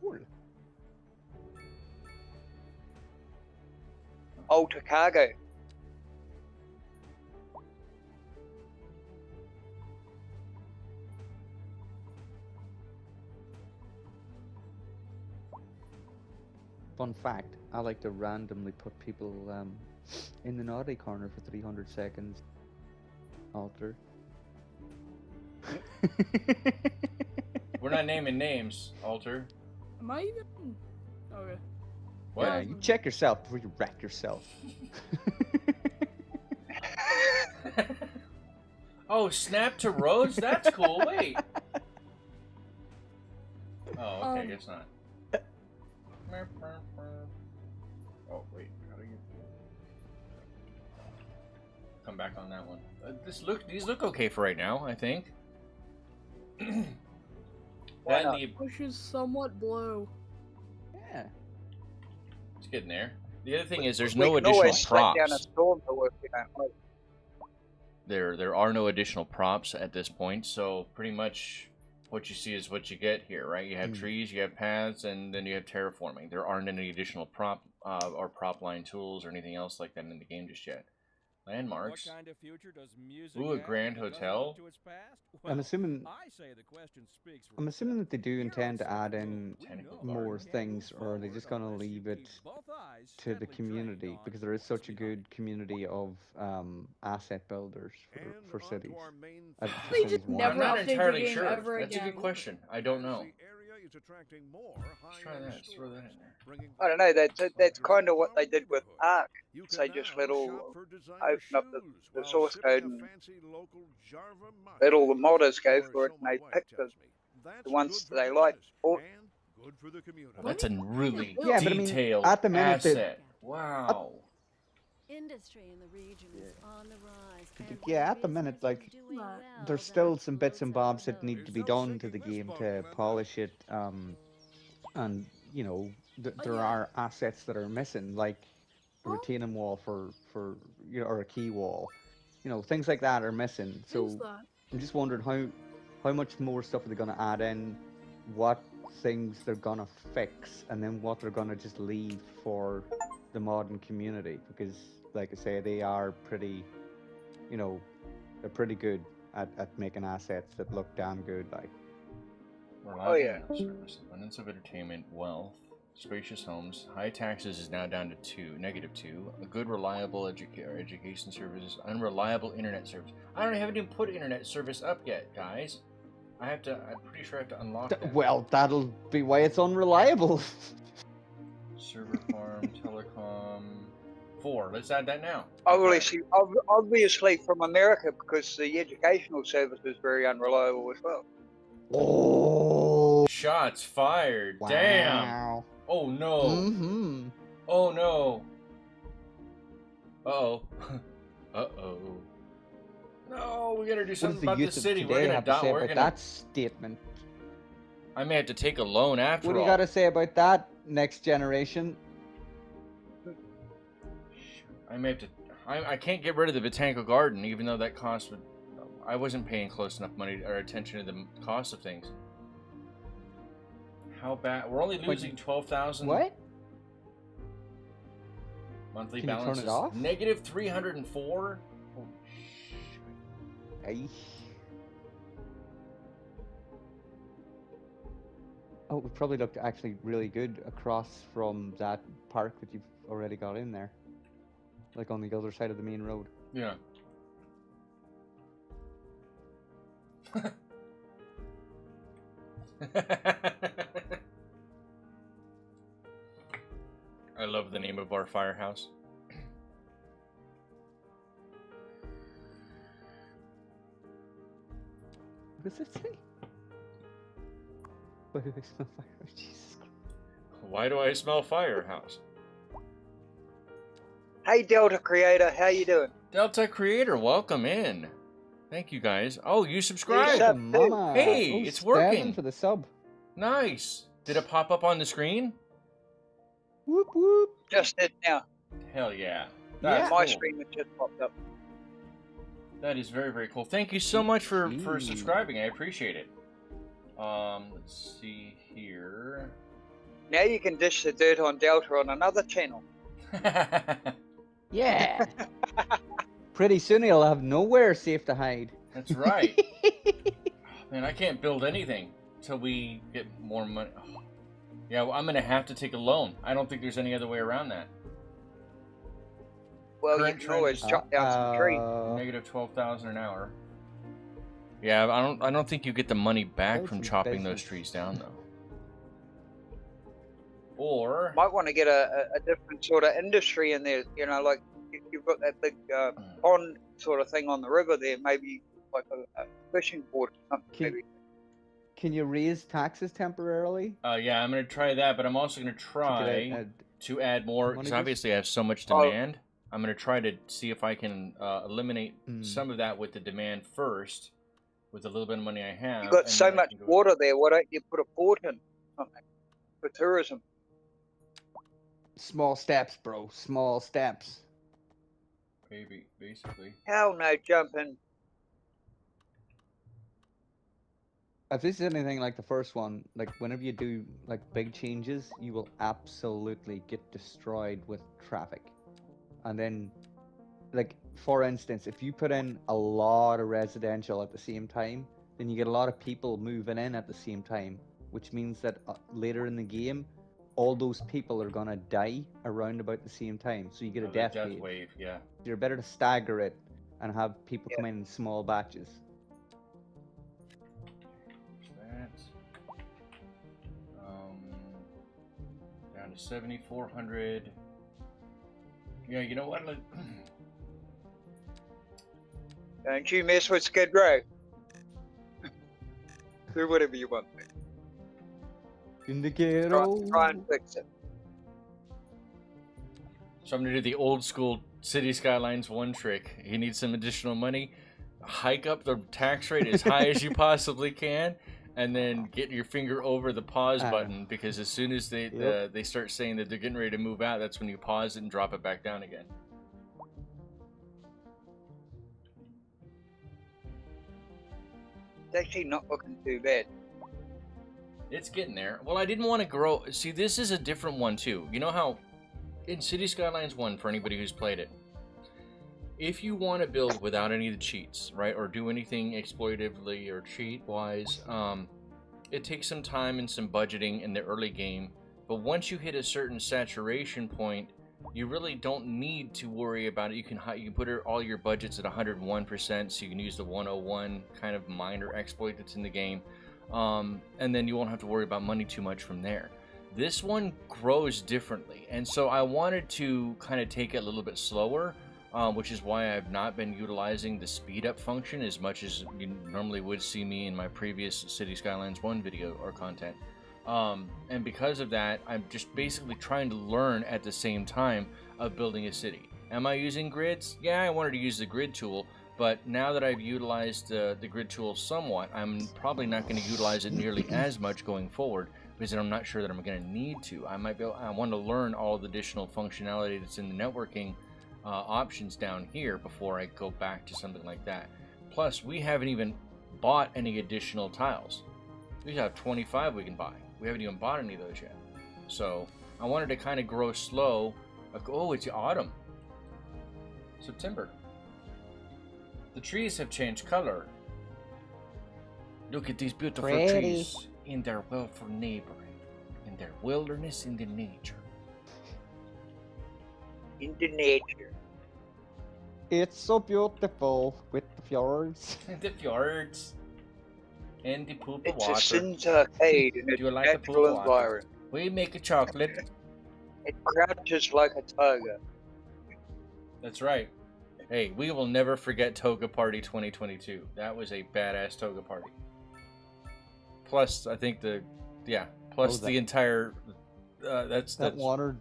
Cool. Alter cargo. Fun fact, I like to randomly put people in the naughty corner for 300 seconds. Alter. We're not naming names, Alter. Am I even? Okay. What? Yeah, you check yourself before you wreck yourself. Oh, snap to roads? That's cool. Wait. Oh, okay, guess not. Oh, wait. How do you come back on that one? These look okay for right now, I think. That and the Bush is somewhat blue. Yeah. it's getting there. The other thing is there's We no can additional always slap down a props. storm to if we don't like. There are no additional props at this point, so pretty much what you see is what you get here, right? You have trees, you have paths, and then you have terraforming. There aren't any additional prop or prop line tools or anything else like that in the game just yet. Landmarks. What kind of future does music Ooh, a have grand that doesn't hotel. look to its past? I'm assuming. I say the question speaks for I'm assuming that they do itself. intend to add in Botanical more garden. things, or are they just gonna leave it Both eyes to the steadily community? trained on Because there is such a what's good community of asset builders for And cities. onto our main For theme. They cities just one. never I'm not update the entirely game sure. ever That's a again. good question. I don't know. The area is attracting more Let's try high-end that. Let's throw that in stores, there. bringing I don't know. That's kind of what they did with Ark. You So can they just now let all shop for designer open up the shoes source while code sipping a and fancy local Jarva let all the mocktail, modders go or for it, so and my they wife pick tells me. That's the ones good for they like. business Or and good for the community. That's a really Yeah, but I mean, detailed at the minute that- asset. Wow. Industry in the region is on the rise. and Yeah, at the business minute, is like, doing well there's that still some bits and floats our bobs that boat. need to be There's no done to the sinking this game boat, to remember? polish it. And you know, there are assets that are missing, like a retaining wall for you know, or a key wall. You know, things like that are missing. Who's So that? I'm just wondering how much more stuff are they gonna add in, what things they're gonna fix, and then what they're gonna just leave for the modern community. Because, like I say, they are pretty, you know, they're pretty good at making assets that look damn good. Like, Oh, yeah. Service, abundance of entertainment, wealth, spacious homes, high taxes is now down to -2, a good reliable education services, unreliable internet service. I don't even put internet service up yet, guys. I'm pretty sure I have to unlock that. well, that'll be why it's unreliable. Server farm, telecom, 4. Let's add that now. Obviously from America, because the educational service is very unreliable as well. Oh, Shots fired. wow. Damn. Oh no. Mm-hmm. Oh no. Uh-oh. Uh-oh. No, we gotta do What something does the about youth this of city. We're today gonna have to die. say We're about gonna. that statement? I may have to take a loan after What do all. you got to say about that, next generation? I may have to. I can't get rid of the botanical garden, even though that cost would. I wasn't paying close enough money or attention to the cost of things. How bad? We're only losing 12,000. What? Monthly Can you balance turn it is off? negative 304. Holy shit. Hey. Oh, it probably looked actually really good across from that park that you've already got in there. Like on the other side of the main road. Yeah. I love the name of our firehouse. What does it say? Why do I smell fire? Jesus Christ. Why do I smell firehouse? Hey, Delta Creator, how you doing? Delta Creator, welcome in. Thank you guys. Oh, you subscribed. Sub, Mama. Hey, Oh, it's Steven working. for the sub. Nice. Did it pop up on the screen? Whoop whoop. Just did now. Hell yeah. Yeah, That's my cool. screen has just popped up. That is very, very cool. Thank you so much for subscribing. I appreciate it. Let's see here. Now you can dish the dirt on Delta on another channel. Yeah. Pretty soon he'll have nowhere safe to hide. That's right. Man, I can't build anything until we get more money. Oh. Yeah, well, I'm going to have to take a loan. I don't think there's any other way around that. Well, Current you can always chop down some trees. Negative 12,000 an hour. Yeah, I don't think you get the money back from chopping those trees down though. Or might want to get a different sort of industry in there. You know, like you've got that big pond sort of thing on the river there. Maybe like a fishing port or something. Can you raise taxes temporarily? Yeah, I'm going to try that, but I'm also going to try to add more, because obviously I have so much demand. I'm going to try to see if I can eliminate some of that with the demand first, with a little bit of money I have. You've got so much water there, why don't you put a port in something for tourism? Small steps, bro. Small steps. Maybe, basically. Hell no jumping. If this is anything like the first one, like whenever you do like big changes, you will absolutely get destroyed with traffic. And then, like for instance, if you put in a lot of residential at the same time, then you get a lot of people moving in at the same time, which means that later in the game, all those people are gonna die around about the same time. So you get a death wave. Yeah. You're better to stagger it and have people come in small batches. Down to 7,400. Yeah, you know what? Don't you mess with Skid Row. Do whatever you want. In the ghetto. Try and fix it. So I'm gonna do the old school City Skylines one trick. You need some additional money, hike up the tax rate as high as you possibly can, and then get your finger over the pause button, because as soon as they start saying that they're getting ready to move out, that's when you pause it and drop it back down again. It's actually not looking too bad. It's getting there. Well, I didn't want to grow. See, this is a different one too. You know how in City Skylines 1, for anybody who's played it, if you want to build without any of the cheats, right, or do anything exploitatively or cheat-wise, it takes some time and some budgeting in the early game. But once you hit a certain saturation point, you really don't need to worry about it. You can put all your budgets at 101%, so you can use the 101 kind of minor exploit that's in the game, and then you won't have to worry about money too much from there. This one grows differently, and so I wanted to kind of take it a little bit slower, which is why I've not been utilizing the speed up function as much as you normally would see me in my previous City Skylines 1 video or content. And because of that, I'm just basically trying to learn at the same time of building a city. Am I using grids? Yeah, I wanted to use the grid tool, but now that I've utilized the grid tool somewhat, I'm probably not going to utilize it nearly as much going forward, because I'm not sure that I'm going to need to. I want to learn all the additional functionality that's in the networking options down here before I go back to something like that. Plus, we haven't even bought any additional tiles. We have 25 we can buy. We haven't even bought any of those yet. So I wanted to kind of grow slow. Oh, it's autumn. September. The trees have changed color. Look at these beautiful trees in their willful neighboring, in their wilderness, in the nature. In the nature. It's so beautiful with the fjords. The fjords. And the poop of It's a water. Sims arcade in a Do you like the pool natural of water? environment. We make a chocolate. It crouches like a tiger. That's right. Hey, we will never forget Toga Party 2022. That was a badass Toga Party. Plus, I think the entire that water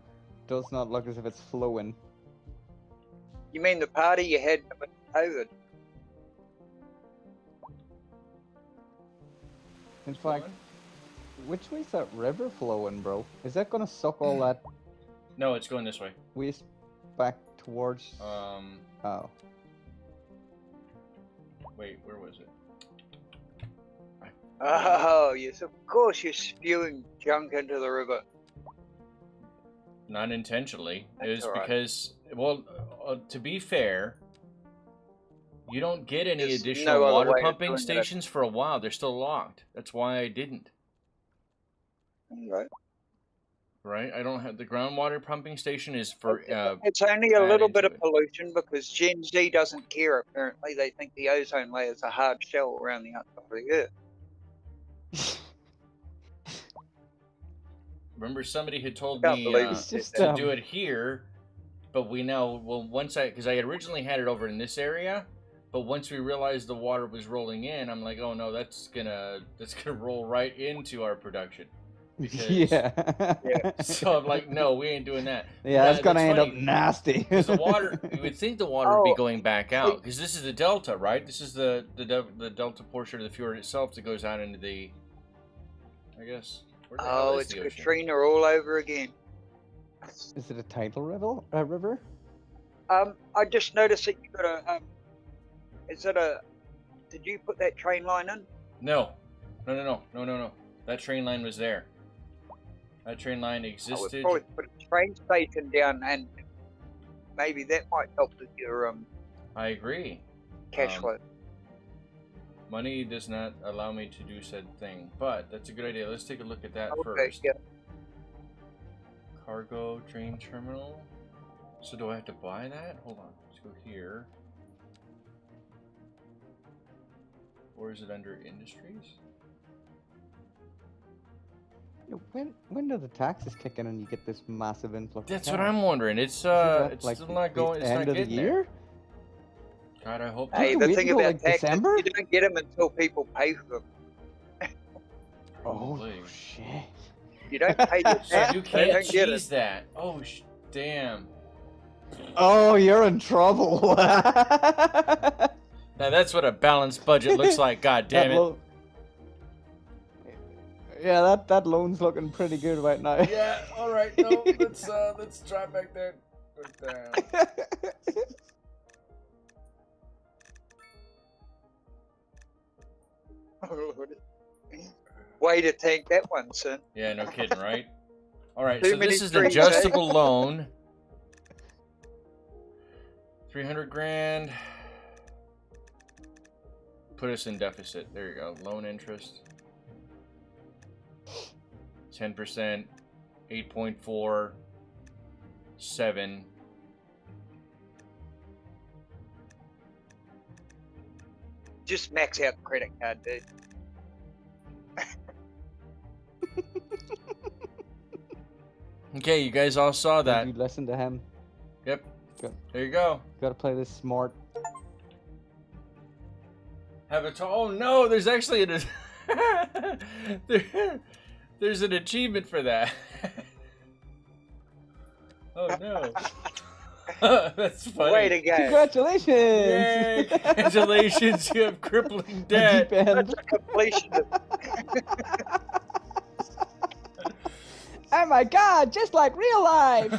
does not look as if it's flowing. You mean the party you had with COVID? In fact, which way's that river flowing, bro? Is that gonna suck all that No, it's going this way. waste back towards? Oh. Wait, where was it? Oh, yes, of course you're spewing junk into the river. Not intentionally. It was That's all right. because, well, to be fair, you don't get any There's additional no other water way of pumping doing that. stations for a while. They're still locked. That's why I didn't. Right. Right? I don't have the groundwater pumping station is for. It's only a add little into bit of it. pollution because Gen Z doesn't care, apparently. They think the ozone layer is a hard shell around the outside of the Earth. Remember, somebody had told Can't me believe It's just, to do it here, but we now because I originally had it over in this area, but once we realized the water was rolling in, I'm like, oh no, that's gonna roll right into our production. Because, Yeah. So I'm like, no, we ain't doing that. Yeah, it's gonna end up funny, nasty. 'cause the water, you would think the water would be Oh, going back out because this is the delta, right? This is the delta portion of the fjord itself that goes out into the. I guess. Where the hell Oh, is it's the ocean? Katrina all over again. Is it a tidal river? I just noticed that you got a. Is it a? Did you put that train line in? No. That train line was there. That train line I would existed. probably put a train station down, and maybe that might help with your I agree. cash flow. Money does not allow me to do said thing, but that's a good idea. Let's take a look at that Okay, first. yeah. Cargo train terminal. So do I have to buy that? Hold on. Let's go here. Or is it under industries? When do the taxes kick in and you get this massive influx? That's of what cash? I'm wondering. It's Is still not going. It's end not of the getting year? there. God, I hope. Hey, you the wait thing until, about like, taxes, December? you don't get them until people pay for them. Oh Probably. shit! You don't pay your So tax. you they can't don't get cheese it. that. Oh, damn. Oh, you're in trouble. Now that's what a balanced budget looks like. God damn it. Yeah, that loan's looking pretty good right now. Yeah. All right. No. Let's try back there. Way to take that one, son. Yeah. No kidding, right? All right. Too So many this is the strings, adjustable loan. 300 grand. Put us in deficit. There you go. Loan interest. 10%. 8.47. Just max out the credit card, dude. Okay, you guys all saw that. You listen to him. Yep. Good. There you go. Gotta play this smart. Have a oh no, there's actually there's an achievement for that. Oh no. That's funny. Way to go. Congratulations! Yay, congratulations, you have crippling debt. Deep end. That's a completion. Oh my god, just like real life!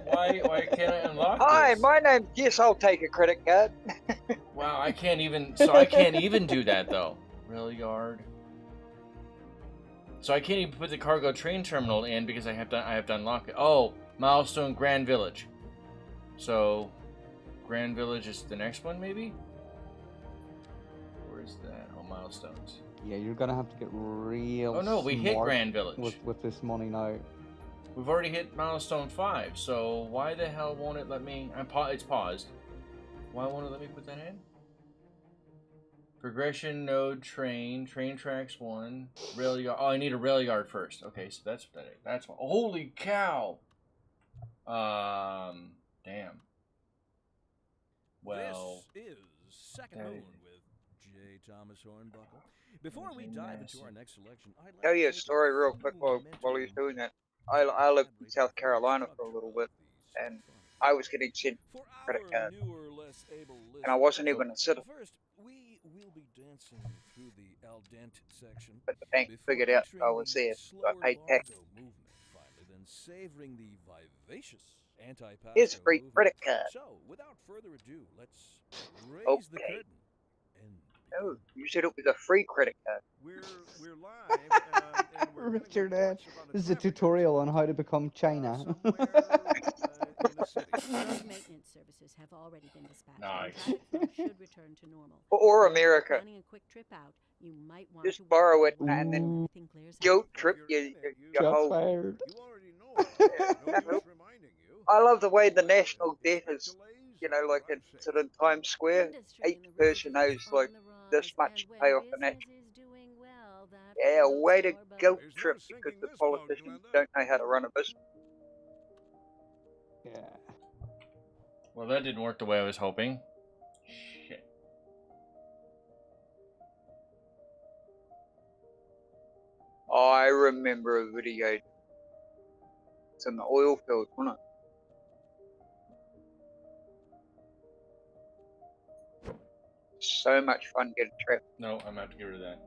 Why can't I unlock Hi, this? my name's Yes, I'll take a credit card. Wow, I can't even do that though. Really hard. So I can't even put the cargo train terminal in because I have to unlock it. Oh, milestone Grand Village. So Grand Village is the next one maybe? Where is that? Oh, milestones. Yeah, you're gonna have to get real Oh no, we hit smart Grand Village. with this money now. We've already hit milestone 5, so why the hell won't it let me... It's paused. Why won't it let me put that in? Progression node train tracks 1, rail yard. Oh, I need a rail yard first. Okay, so that's what that is. That's what... Holy cow! Damn. Well... This is Second Moon with J. Thomas Hornbuckle. Before we dive into our next selection, I'd like Tell to you a take story real few quick while momentary he's doing that. I lived in South Carolina for a little bit, and I was getting sent For credit our card, newer, less able and I wasn't even a listeners, citizen. first, we will be dancing through the al dente section But the bank before figured out entering I was the there, so I slower paid tax. largo movement finally, then savoring the vivacious anti-pasto Here's a free movement. credit card. So, without further ado, let's raise the Okay. curtain. And No, you said it was a free credit card. We're live, and we're Richard, getting reports about this is a traffic tutorial on accident, how to become China. somewhere in the city. Road maintenance services have already been dispatched. Nice. And traffic flow should return to normal. Or If you're America. planning a quick trip out, you might want Just to borrow wait it until and then everything clears out. guilt If trip you're your, in your, it, your Shots whole... fired. You already know about it. No use reminding you. I love the way the national Expect debt is, delays you know, and like drive it's in Times Square. Industry in Each the person knows Rivers is like on the rise, this much and to pay when off the business national. is doing well, that Yeah, flows way to your boat. guilt There's no trip sinking because the this boat, politicians Glenda. don't know how to run a business. Yeah. Well, that didn't work the way I was hoping. Shit. I remember a video. It's in the oil fields, wasn't it? So much fun getting trapped. No, I'm gonna have to get rid of that.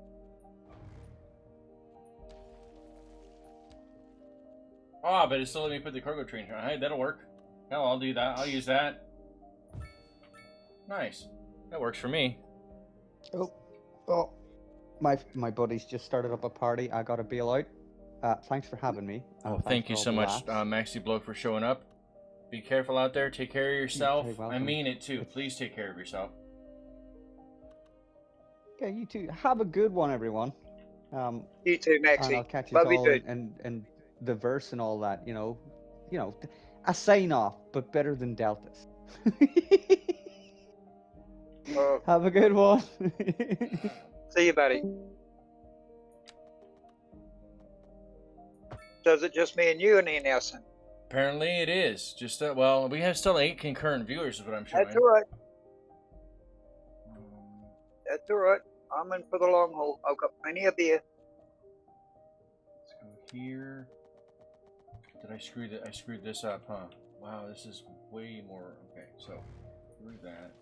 Ah, but it still let me put the cargo train here. Hey, that'll work. Hell, I'll do that. I'll use that. Nice. That works for me. Oh, my buddies just started up a party. I gotta bail out. Thanks for having me. Oh, Thanks thank for you all so the much, laughs. Maxi Bloke, for showing up. Be careful out there. Take care of yourself. very I welcome. mean it too. Please take care of yourself. Okay, you too. Have a good one, everyone. You too, And Maxie. I'll catch you Love you all too. and the verse and all that. You know, a sign off, but better than deltas. Oh, Have a good one. see you, buddy. So is it just me and you and Ian Nelson? Apparently it is. Just well, we have still 8 concurrent viewers, is what I'm showing. That's all right. That's all right. I'm in for the long haul. I've got plenty of beer. Let's go here. Did I screw that? I screwed this up, huh? Wow, this is way more. Okay, so through that.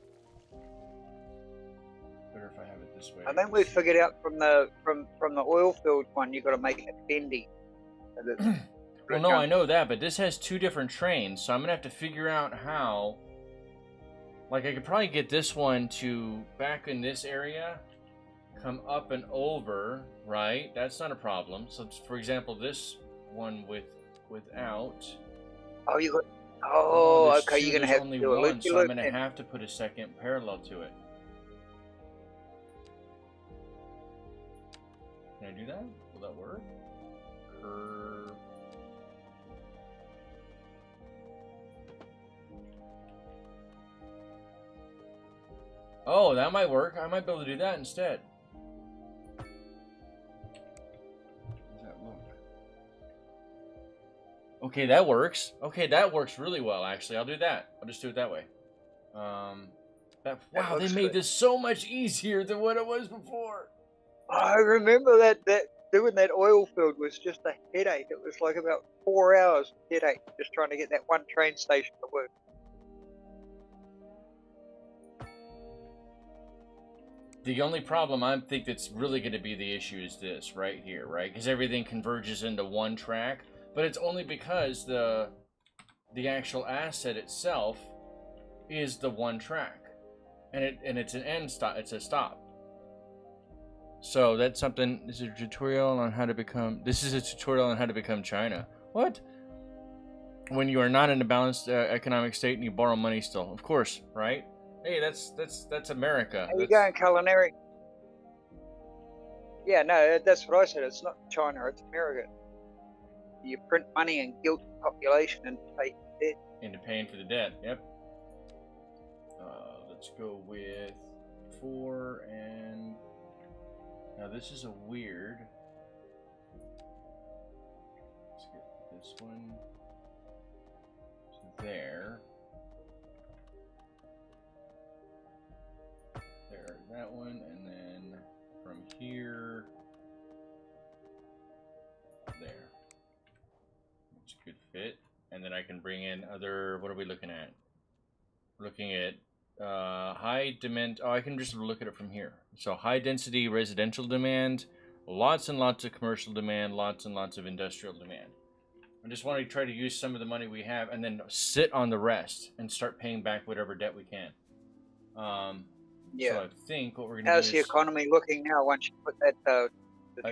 Better if I have it this way. I think we figured out from the oil field one, you got to make it bendy. Well, no, I know that, but this has 2 different trains, so I'm gonna have to figure out how. Like, I could probably get this one to back in this area, come up and over, right? That's not a problem. So, for example, this one without. Oh, you got. Oh, there's okay. 2, You're gonna there's have only to do a one, loop. so I'm gonna have to put a second parallel to it. Can I do that? Will that work? Curve. Oh, that might work. I might be able to do that instead. How does that look? Okay, that works. Okay, that works really well, actually. I'll do that. I'll just do it that way. Wow, they made this so much easier than what it was before. I remember that doing that oil field was just a headache. It was like about 4 hours headache just trying to get that one train station to work. The only problem I think that's really going to be the issue is this right here, right? Because everything converges into one track, but it's only because the actual asset itself is the one track, and it's an end stop. It's a stop. So that's something. This is a tutorial on how to become. This is a tutorial on how to become China. What? When you are not in a balanced economic state and you borrow money still, of course, right? Hey, that's America. How you going, culinary? Yeah, no, that's what I said. It's not China, it's America. You print money and guilt the population and pay debt. Into paying for the debt. Yep. Let's go with 4 and now this is a weird. Let's get this one to there. There, that one, and then from here, there. It's a good fit. And then I can bring in other, what are we looking at? We're looking at high demand. Oh, I can just look at it from here. So high density residential demand, lots and lots of commercial demand, lots and lots of industrial demand. I just want to try to use some of the money we have and then sit on the rest and start paying back whatever debt we can. Yeah. So I think what we're going to do How's is... the economy looking now once you put that the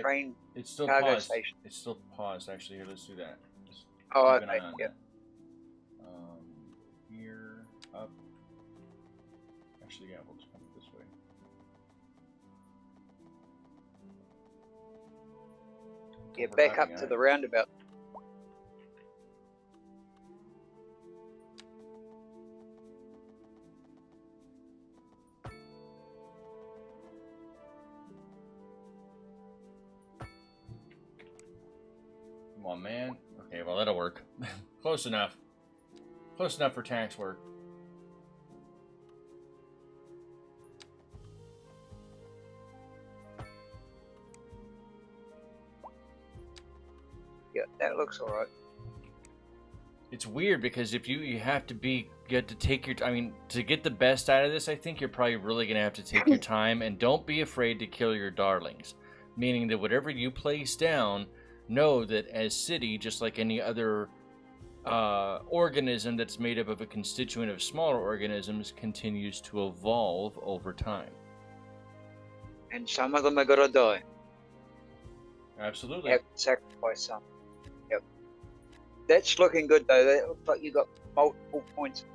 train it's still cargo paused. Station? It's still paused, actually. Here, let's do that. Let's Oh, keep an okay. eye on Yeah. that. Here, up. Actually, yeah, we'll just come this way. Yeah, back up to the roundabout. Come on, man. Okay, well, that'll work. Close enough. Close enough for tax work. Yeah, that looks all right. It's weird because if you have to take your, I mean, to get the best out of this, I think you're probably really going to have to take your time and don't be afraid to kill your darlings. Meaning that whatever you place down, know that as city, just like any other organism that's made up of a constituent of smaller organisms, continues to evolve over time. And some of them are going to die. Absolutely. You have to sacrifice some. Yep. That's looking good, though. That looks like you got multiple points of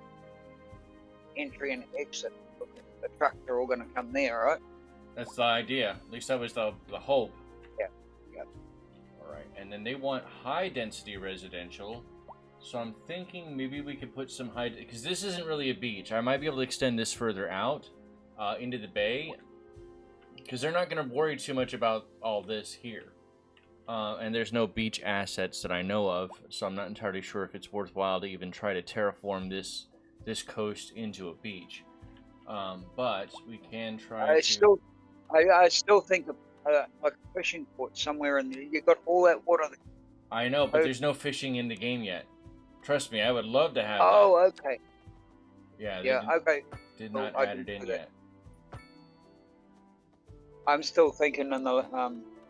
entry and exit. The trucks are all going to come there, right? That's the idea. At least that was the hope. Yeah. Yep. All right. And then they want high density residential. So I'm thinking maybe we could put some high, because this isn't really a beach. I might be able to extend this further out into the bay, because they're not going to worry too much about all this here. And there's no beach assets that I know of, so I'm not entirely sure if it's worthwhile to even try to terraform this coast into a beach. But we can try. I still think of like a fishing port somewhere in there. You got all that water. I know, but there's no fishing in the game yet. Trust me, I would love to have that. Oh, okay. Yeah. Yeah. Okay. Did not add it in yet. I'm still thinking in the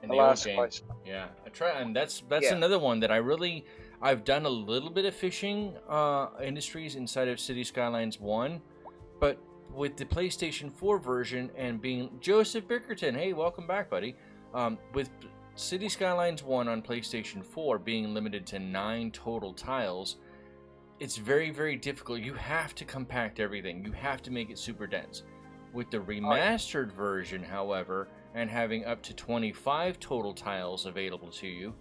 last game. Place. Yeah, I try, and that's another one that I've done a little bit of fishing industries inside of City Skylines 1, but with the PlayStation 4 version and being Joseph Bickerton, hey, welcome back, buddy. With City Skylines 1 on PlayStation 4 being limited to 9 total tiles, it's very, very difficult. You have to compact everything. You have to make it super dense. With the remastered version, however, and having up to 25 total tiles available to you,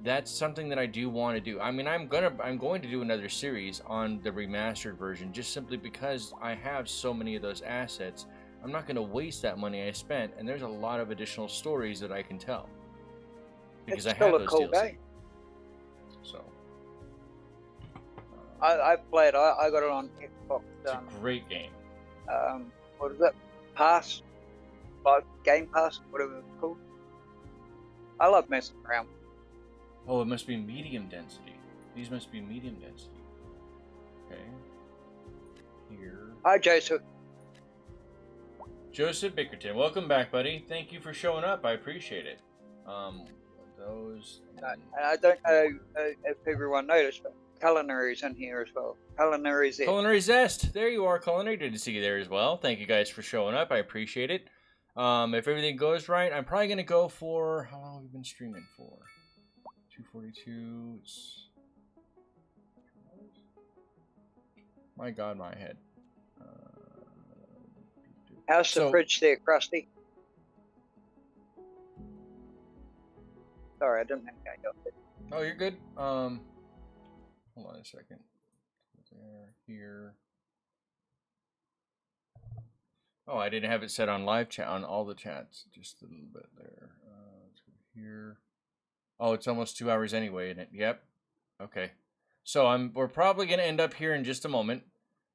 that's something that I do want to do. I mean, I'm going to do another series on the remastered version just simply because I have so many of those assets. I'm not going to waste that money I spent, and there's a lot of additional stories that I can tell because I have those cool DLC. Game. So I played. I got it on Xbox. It's a great game. What is it? Pass, like Game Pass, whatever it's called. I love messing around. Oh, it must be medium density. These must be medium density. Okay. Here. Hi, Joseph. Joseph Bickerton, welcome back, buddy. Thank you for showing up. I appreciate it. Those. I don't know if everyone noticed, but Culinary's in here as well. Culinary Zest. Culinary Zest. There you are, Culinary. Good to see you there as well. Thank you guys for showing up. I appreciate it. If everything goes right, I'm probably going to go for... How long have we been streaming for? 242. My God, my head. How's the fridge there, Krusty? Sorry, I didn't mean to go. Oh, you're good. Hold on a second. There, here. Oh, I didn't have it set on live chat on all the chats. Just a little bit there. Let's go here. Oh, it's almost 2 hours anyway, isn't it? Yep. Okay. So we're probably gonna end up here in just a moment,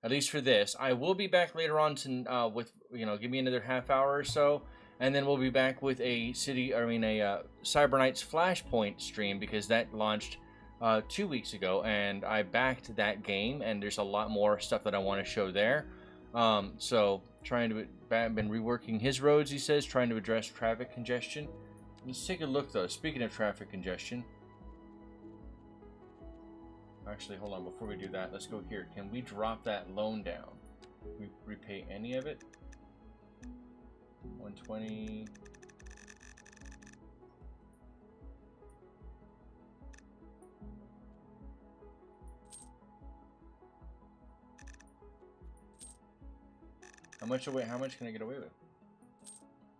at least for this. I will be back later on to with give me another half hour or so, and then we'll be back with a Cyber Knights Flashpoint stream because that launched 2 weeks ago, and I backed that game, and there's a lot more stuff that I want to show there. So been reworking his roads, he says, trying to address traffic congestion. Let's take a look though. Speaking of traffic congestion, actually, hold on, before we do that, let's go here. Can we drop that loan down? We repay any of it? 120. How much can I get away with?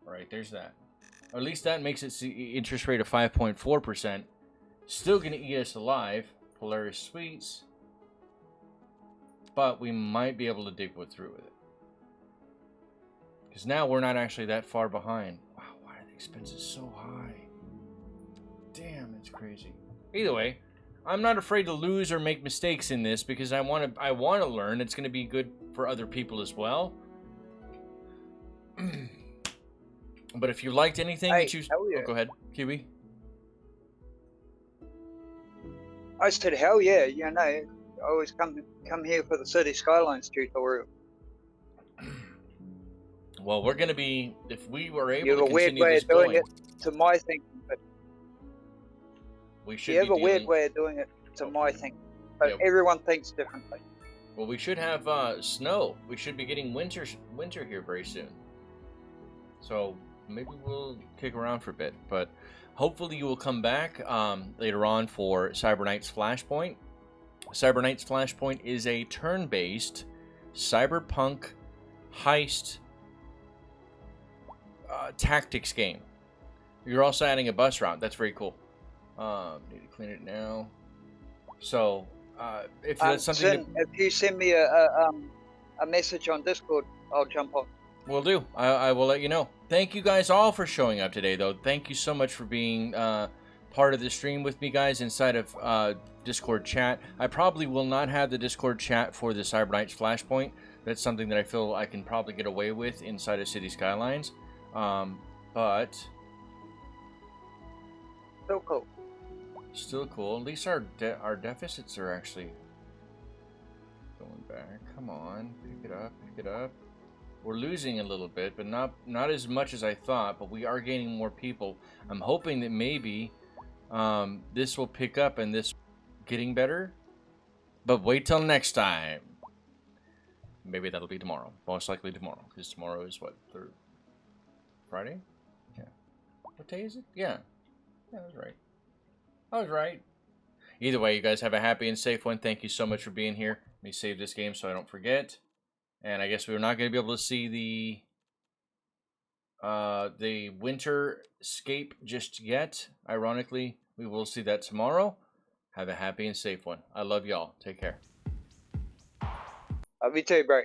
All right, there's that. Or at least that makes it interest rate of 5.4%. Still going to eat us alive. Polaris Suites. But we might be able to dig through with it. Because now we're not actually that far behind. Wow, why are the expenses so high? Damn, it's crazy. Either way, I'm not afraid to lose or make mistakes in this because I want to learn. It's going to be good for other people as well. But if you liked anything that you... Oh, go ahead, Kiwi. I said, hell yeah, I always come here for the City Skylines tutorial. Well, we're going to be... If we were able you have to a weird continue way this of doing going, it to my thinking, but... We should you have a weird way of doing it to my thinking, but everyone thinks differently. Well, we should have snow. We should be getting winter here very soon. So maybe we'll kick around for a bit, but hopefully you will come back later on for Cyber Knights Flashpoint. Cyber Knights Flashpoint is a turn-based cyberpunk heist tactics game. You're also adding a bus route. That's very cool. Need to clean it now. So if that's something if you send me a message on Discord, I'll jump on. Will do. I will let you know. Thank you guys all for showing up today, though. Thank you so much for being part of the stream with me, guys, inside of Discord chat. I probably will not have the Discord chat for the Cyber Knights Flashpoint. That's something that I feel I can probably get away with inside of City Skylines. But... Still cool. Still cool. At least our deficits are actually going back. Come on. Pick it up. Pick it up. We're losing a little bit, but not as much as I thought, but we are gaining more people. I'm hoping that maybe this will pick up and this getting better. But wait till next time. Maybe that'll be tomorrow. Most likely tomorrow, because tomorrow is what? Friday? Yeah. What day is it? Yeah. Yeah, I was right. I was right. Either way, you guys have a happy and safe one. Thank you so much for being here. Let me save this game so I don't forget. And I guess we're not going to be able to see the winter scape just yet. Ironically, we will see that tomorrow. Have a happy and safe one. I love y'all. Take care. Love you too, bro.